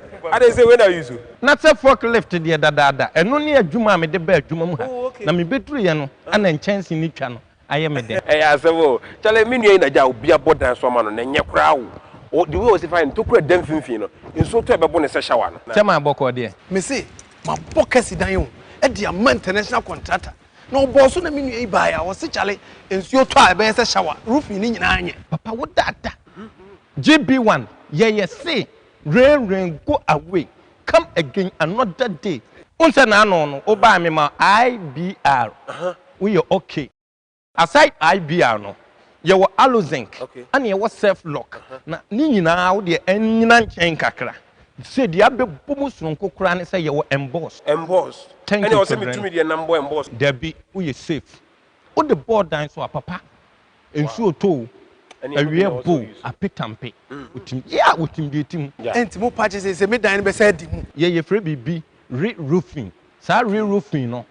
when are you so na se forklift de dadaada eno ne adwuma me de ba adwuma mu ha na me beturu ye no ana nchansi ni twa no aye me de asebo tale me nua na ja obi abodan so ma no na nye kra wo the way we find to kra dem finfin no nso to ebebo ne se shawa no chama aboko de me say ma bokasi dan yo e dia man international contractor na oboso na me nua iba ya wo se chale nsuo to a be se shawa roof ni nyina anye papa wo dada GB1 ye say rain go away come again another day unse na no oba me ma IBR we you okay aside IBR no ye wo alozinc and ye wo self lock na ni nyina wo de anyina nchen kakra say dia abebom sonko kura ne say ye wo emboss and you say me to me the number emboss there be we you safe o the board down so papa ensuo to awie bo apetampe utim ya utim de tim enti mo patch say me dan be say di mu ye free bibi re-roofing sa re-roofing no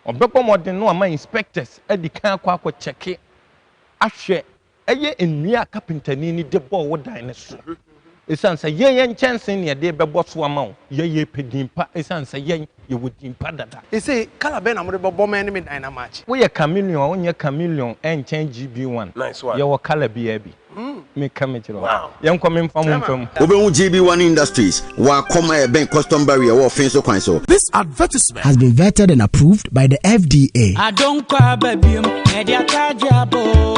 obekọ modern no ama inspectors edi kan akọ check ahwe eye enua carpentani ni de ball wo dan ne so esan say ye nchansen ne de bebo so ama wo ye pedimpa esan say ye wodimpa dada e say kala be na mo de bebo man ne me dan na match wo ye chameleon wo nye chameleon enchan GB1 nice one ye wo kala bia bi me kamechiro ye nko me mfa mo mfam Obenwu GB1 Industries wa koma e ben custom barrier wo fin so kwan so. This advertisement has been vetted and approved by the FDA. I don't cry, baby. Media tajabo,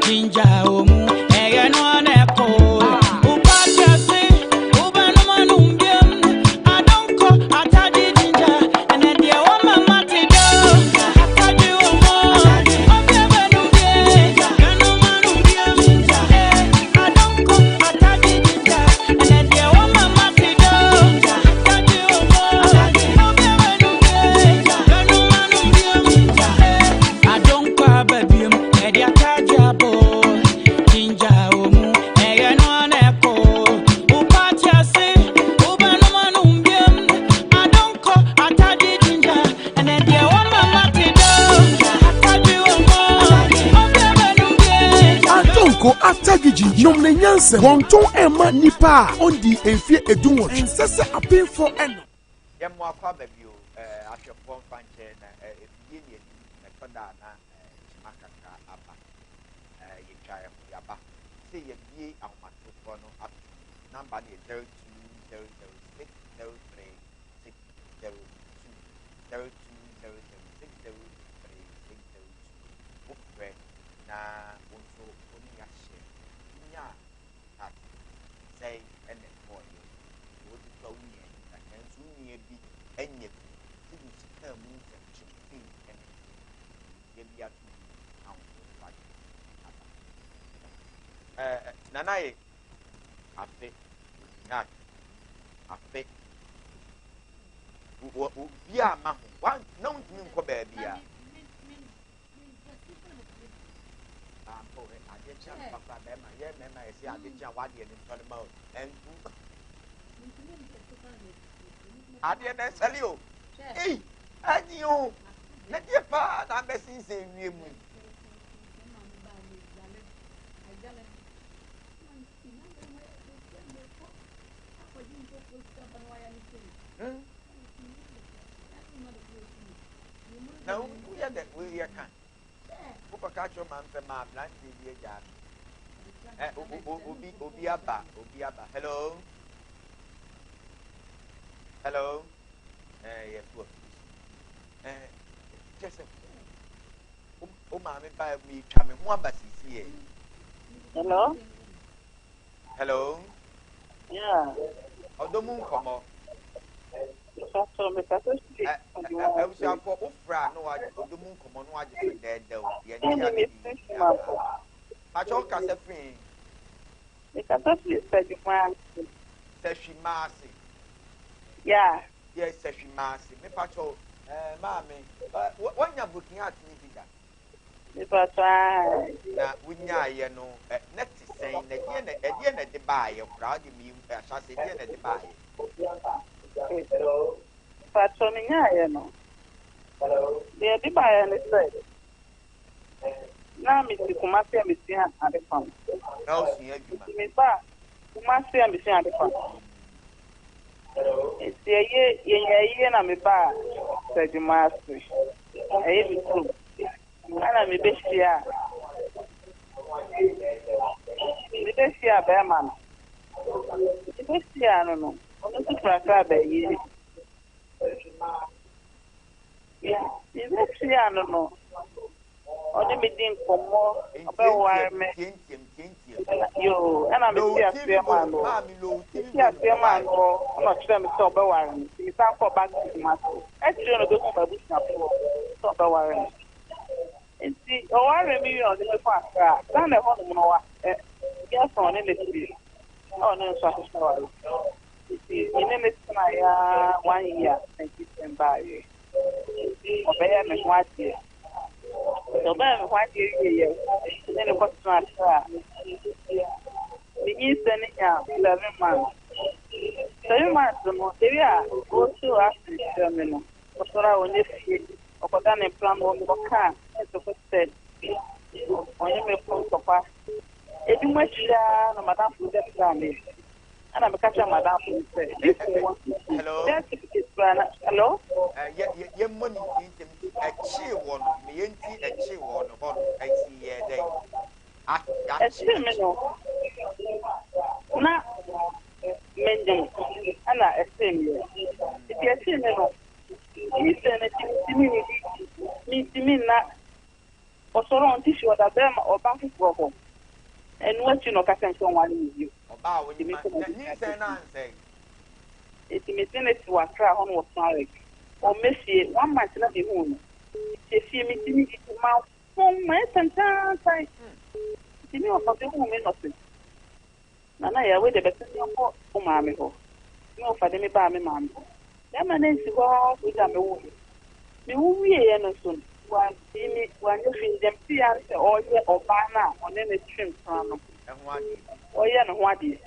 ginger omu, no neko. I don't call, I tell you ginger, and then the woman mati do. I tell you more. I don't call, I tell you ginger, and then the woman mati do. I tell you more. I don't cry, baby. Media tajabo, ginger omu, no neko. Upatia say, I don't call, I tell you ginger, and then the woman mati do. I tell you more. Atonko after giji nom ne nyanse wonton ema nipa ondi enfie edunwo ensese apinfo eno yɛmmo akɔ aba bio ahwɛfoɔ mfa nkyɛn na ɛfidie ne anim na ɛtɔda na kyima kakra aba yɛtwa ɛho yɛaba sɛ yɛbie ahomatorofoɔ no ato namba no yɛ 02006602 wofrɛ na wo nso wo ne yɛahyɛ nya a sɛe ɛne ɛkɔɔyɛ wode tɔ wo nia na nanso wo nia bi ɛnyɛ bi sɛ wo sika mu nsɛmkyerɛfei ɛne yɛbi ato bi ahofoɔfade aba nanaye afe nyak afe obi a ma ho na wontumi nkɔ baabi a adekyea papa bɛma yɛ mɛma yɛsɛ adekyea wadeɛ ne ntɔne ma o ɛntu adeɛ na ɛsɛle o ei anyi o na deɛ paa na abɛsensɛ wie mu na woyɛ dɛ woyɛ ka wokɔka kyerɛ ma mfɛ ma aberanteɛ bi agya obi aba hello yɛfoɔ kyɛ sɛ wo maame baa mu yɛtwa me ho aba sisiɛ hello ɔdɔ mu nkɔmmɔ abusuafoɔ wofrɛ a na ɔdɔ mu nkɔmmɔ no wagye so dɛɛdɛw yɛnte ade bi pakyɛ wokasa fii sahwi maase yɛ sahwi maase mepakyɛ maame woanya burkina atene bi da na wonyaayɛ no na te sɛn na ɛdeɛ na de baayɛ koraa wode ahyɛ ase ɛdeɛ na de baayɛ Patroninya, no. The Adiba and said, now, Mr. Kumasi and Mr. at the farm. No, see, Miss Bar, Kumasi and Mr. at the farm. It's a year, and I'm a bar, said the master. I am true. And I'm a best year. The best year, Bearman. The best year, I don't know. I'm not to cry, baby. Yeah, the best year, I don't know. Only me think for more about why you and I'm a serious man. Yes, your man, I'm not sure I'm so bad. It's time for back to the master. Actually, I'm going to go to so bad. And see, oh, I remember on the fast. Then the home, yes, on in the city. Oh, no, so see, in the next 1 year, thank you, and by you. Obey me, what year? So, Ben, what year? Then it was transfer. The Eastern 11 months. 7 months, the most area go to after Germany. What's what I want to see? Or done a plan on the car, as the first said. On your phone, Papa. If you much, no, Madame, for that family. And I'm a catcher, Madame. Hello? Hello? Your money a chill one, me a chill one, I see a day. A criminal. Not mending, and I assume you. If you're criminal, you send it to me not. Or so on tissue or them or back for home. And what you know, can someone use you. About when you say. It's a minute to a crowd on was married. Or Messi, 1 month not be home. If you meet me to mouth, home, my son, time. You know about the home innocent. Nana, I wait a better for mammy. No, for them about me, ma'am. That man is with a woman. The woman, and soon. One, see me, one, you feel them fiance or year or banner on any trim from. And one, oh, yeah, and what is.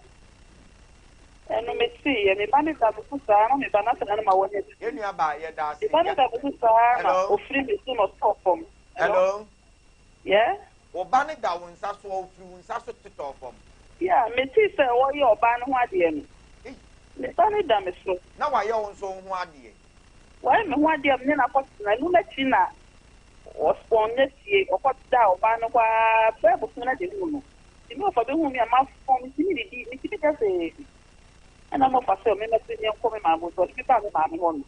And let me see, and if I need to have a Sahara, if I'm not an animal, you know about your dad. If I need to have a Sahara, or free me soon or stop from. Hello? Yeah? Or banning that one, that's all through, that's what to talk from. Yeah, me see, sir, what you're banning, what do you mean? The banning damn is so. Now I own so one day. Why, what do you mean? I got China or spawn next year, or what's down, banner, what, Bible, you know, for the woman, I'm out from the and I'm off a minister, young woman, I was talking about my home.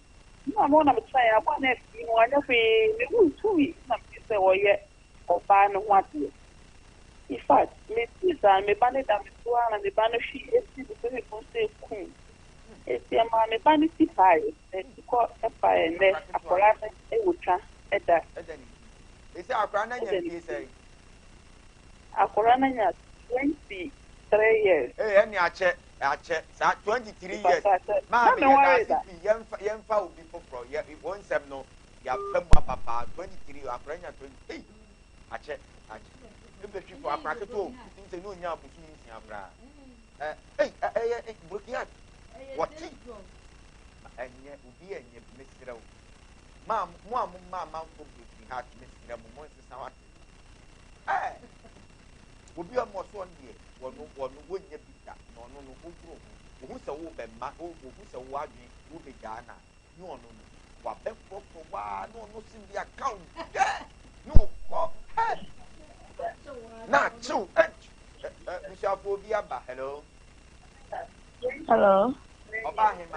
No, I'm trying. I want to, you know, I never be 2 weeks. I'm say, oh, yet, or buy no one. In fact, me, me banner that is one and the banner she is the say, queen. It's a man, a banner see fire, and to call a fire and then a collapse, a wood trap at that. It's our brother, you say. A corona 23 years. Eh, any I check. 23 years. Mammy, young foul before for you. It won't seem no. You have papa 23 or 20. I check. The trip for a practice. Things a new young between hey, looking at what? And yet, would be a Mr. Mom, Mamma, we had Mr. Monster. Eh, would be almost 1 year. One wouldn't be that. No, who's a woman, who's a wadi, who be Ghana. No, what best for why, no, see the account. No, not so. Michelle Phobia, hello. Hello. About him,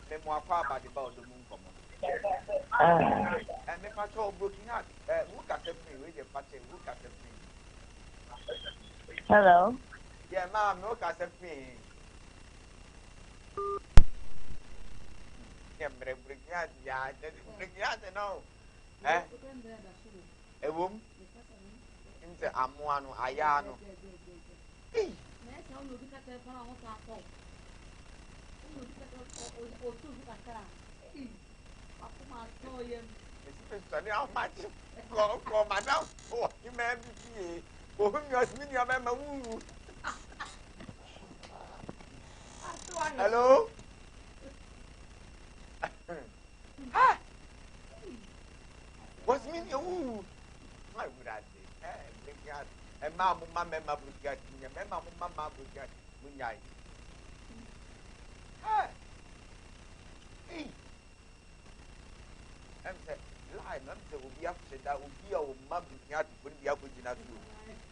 memoir by the bow the moon. And if I told broken out, look at the free with your party, look at the free. Hello. Yeah, ma'am, look at the free. Bring out, no. A woman in the Amuano, Ayano. How much? Go, madam. Oh, you may be. Oh, you are meaning of a woo. Hello? mean you. My brother, a mamma, mamma, Bugat, mamma, mamma, Bugat, Munyai. Hey, I'm saying, lie, I'm saying, will be upset that will be our mother, would be up with Gina.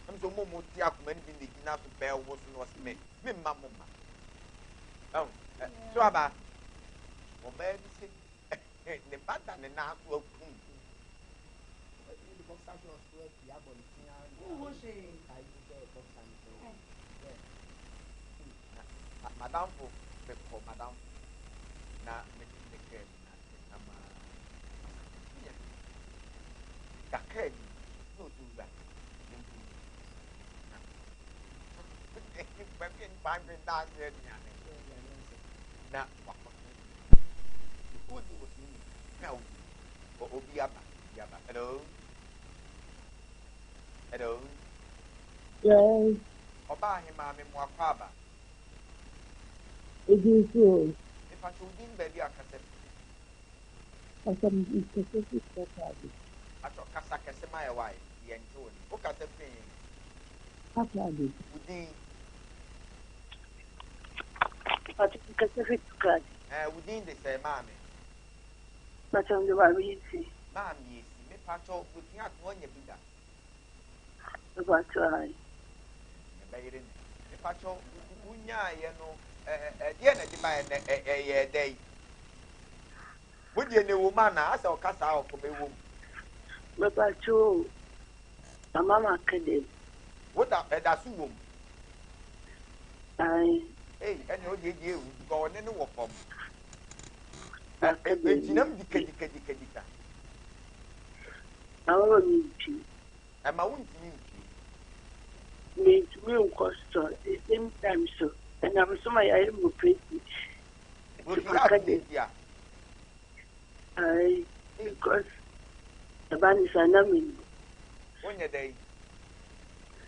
I'm so more tiak men in the Gina to bear was me, mamma. Oh, so about obey the pattern and now will come. Madam for Madam, na make nama kakek no do that. Bakin pangin dance na wakwa. Who do was me? Now, Obiaba, Yaba. Hello, hello. Yes, Oba hima me mwakwaba. it is true. If I should in baby, I can say, For some specific purposes. I shall Kasaka Semaya wife, the Antoni. Look at the thing. Purposes. Within, But specific purposes. within the same mammy. But on the variety. Mammy, me patrol looking at one year bigger. About try. Me patrol, Unya, you know, the end of the day. Would you know, woman, as our cast out for me? About you. A mama kid. What that's womb? I. Hey, and you go on any work from. Jinam dika. I want me to. And my own team. Me to me, cost the same time so. And I'm so my I am crazy. I. Because the band is a numbing. When your day.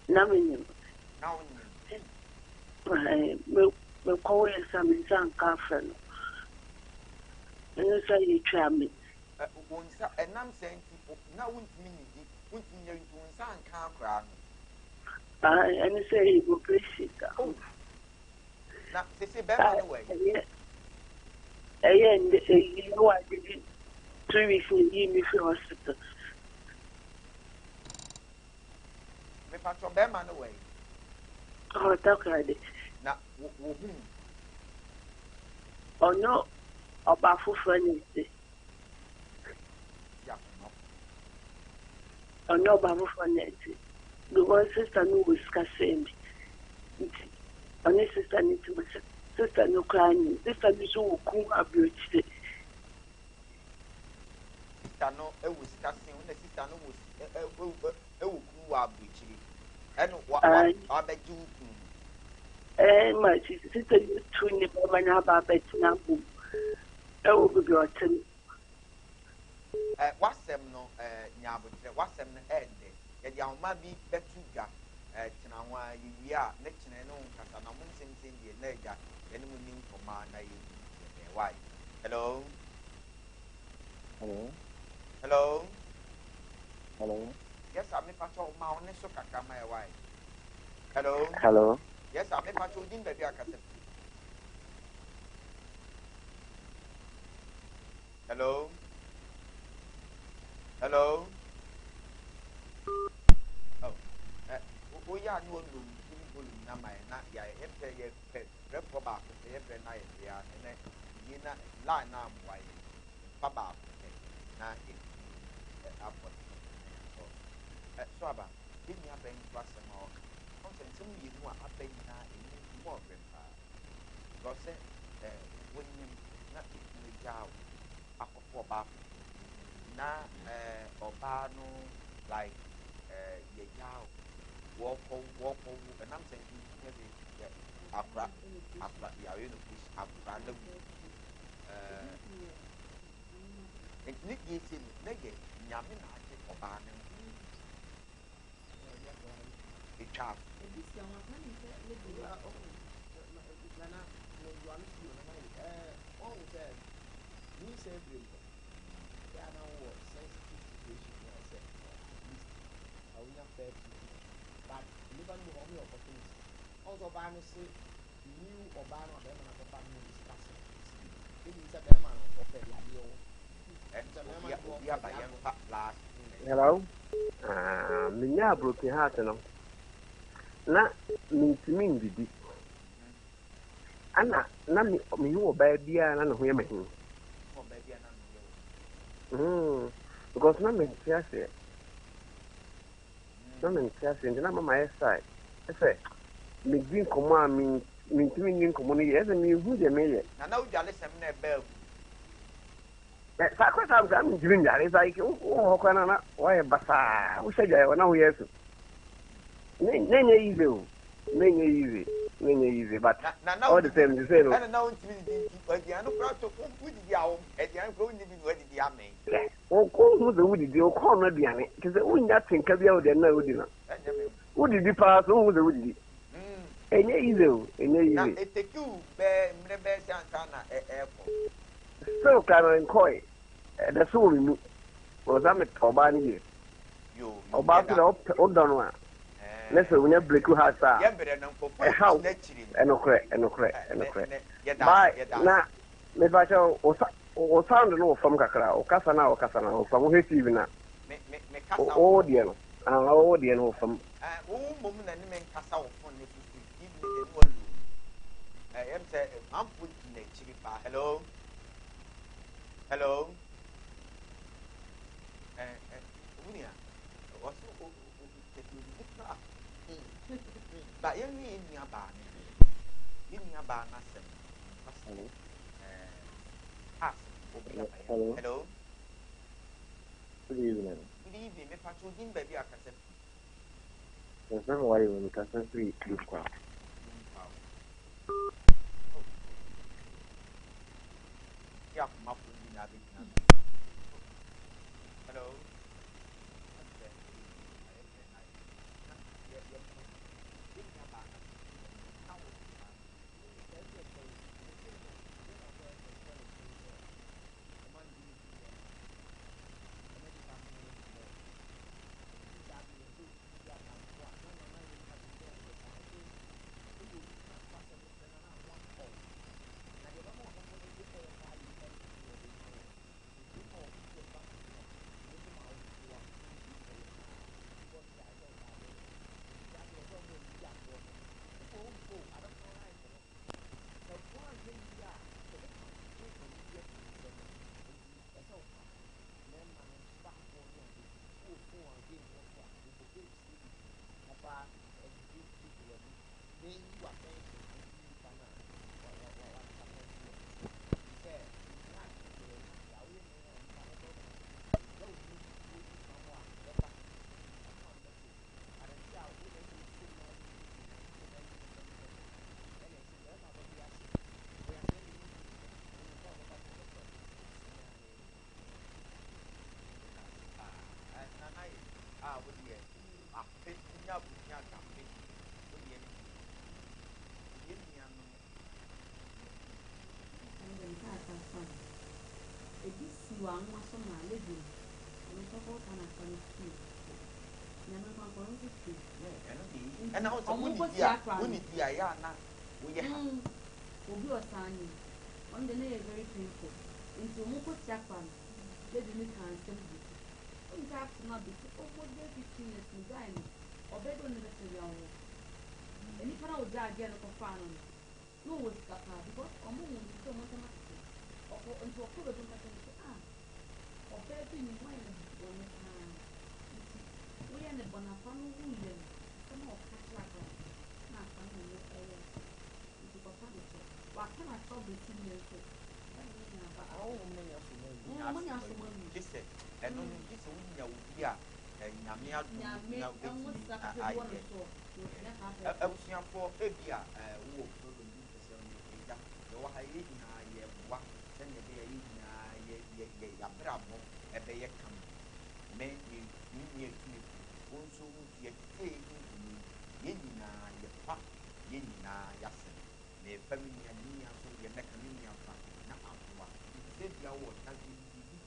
Numbing. Now, I will call you some in some cafe. And you say you try me. And I'm saying people now won't mean you to one can't cry. And you say you will appreciate that. Now, they say better away. And you know, I did 3 weeks in the hospital. Me patrol Beman away. Oh, talk like it. Now, oh no, about 4 friends. Oh no, about 4 friends. The one sister no was casting. Only sister need to sister no crying. Sister is so cool about it. Sister no, it was casting when the sister no was who are breaching. And what I bet you. My sister is too near when I have a now. Oh, be your turn. What's them no, Nabut, what's them end? Yet young might be better. Tinawa, you are next and no, Casana Munson in the Nega, and we knew for my wife. Hello? Hello? Hello? Hello? Yes, I'm a patrol Mount Soka, my wife. Hello? Hello? Yes, I'm a patrol in the Biakaset. Hello? Hello? Oh, we are no room, Nama, not ya, report back, every night, and then you know, line now, why, Papa, not it, upward. So about, give me a bank plus some more. Some you know, I think now in more grandpa. God said, when you not in the job, I could for back. Now, Obano, like, your job. Walk over, and I'm saying, Afra, you are in a push up random. And Nick is in Nugget, Yamin, or Barnum. A child. we have fair treatment. But never know how many opportunities. Also, Barney say, new or ban or them and a family discussing. It is a man of a radio. Hello? Minya broken heart no. Na mintimi ndidi. Ana na mi wo ba bia na no ho yɛ mahin. Because na me tiase. Na me tiase ndi na mama yɛ sai. Efe me din komo a mintimi nin komo no yɛ. Ese mi hu de me yɛ. Na wo dwale sem na ebe agu. Sakwa sam sam jiri njare sai ke wo ko na wa yɛ basa. Wo sɛ ja na ho yɛ so. Nenye easy o. Nenye easy but all the same you say no. Na na untimi di odian no kra to ko wudi awo edian ko wudi bi wudi di amen. O ko hu ze wudi di o ko no aduane ke se unya tinka bia o de na wudi na. Wudi di pa so hu ze wudi di. Enye easy o, enye easy. Na eteku be mre be sansa na ko. So kan koi da so mi mu. O za me toba ni ye. Yo. Oba so o don wa. Let's say when you break your heart, how? Enokre. But na me ba cho o sound no from kakra o kasa na o from he TV na. Me kasa o die no. O die no from. O mum na ni me kasa o phone ne fufu give me the one. Em say am put na chiri pa. Hello. Unia. What's but you mean in your bar, nothing. Hello. Good evening. Good evening, my patron, baby. I can say, there's no way we can simply do crap. Yeah, my hello. And now we need the ayana. We will be a sign. On the day, very painful. Into Moko Japan, they didn't cancel it. In fact, not be almost 15 years to die, or better than the young. And if I would die again for fun, no was Kaka because I'm moving to so much or into a cover of or better in mind when we are in a Bonafano William. Come on, catch like not funny. Why can I solve the 2 years? And only this window here, and Yamia, I was young for Fabia, who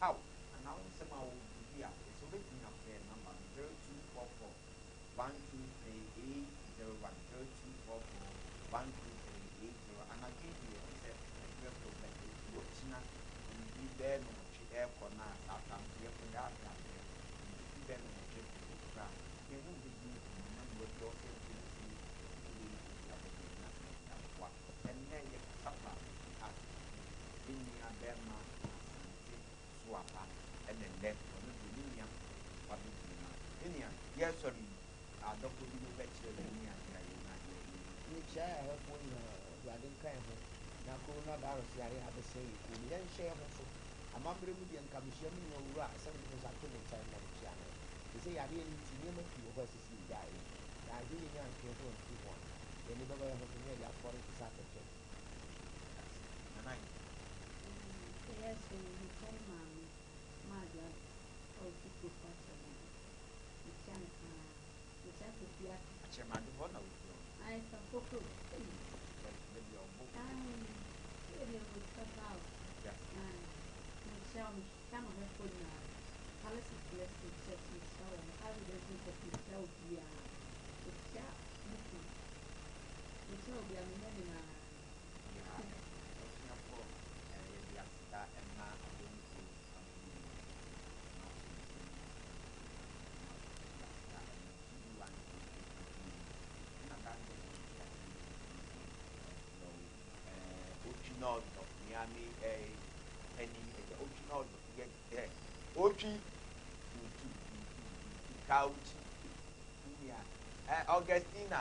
how and now somehow here is already up there number 0244 and I give you a then air for now, sometimes you have to have that. Then you won't be what you're saying to and then you suffer as in your Bema, Swapa, and then left for the William. What is Indian? Yes, sorry. I don't put you back to the Indian. Which I have one, I didn't kind of. Now, coronavirus, I have to say, you didn't share also. I'm not going to be in commission, no, some of the time of the channel. They say, I didn't see him if you were to see the guy. I really can't care for one. They never have to hear that for it to Saturday. Yes, you tell my dad, oh, people for you can't be at I suppose. Some of her food now. Palace is blessed with church and shower, and how does it make a picture of the chat? The child be a man. Augustina,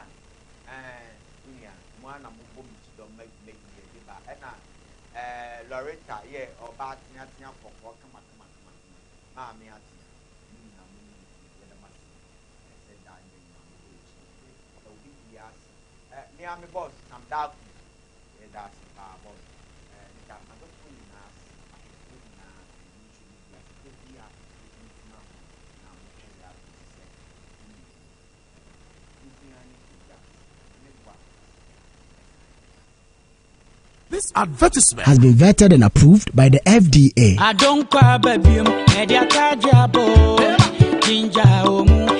Mwana Mubomi to make Loretta, yeah, or Batia for come. Mammy, near me boss, I'm down. That's our boss. I'm not putting us. This advertisement has been vetted and approved by the FDA. I don't cry, baby. Ginger,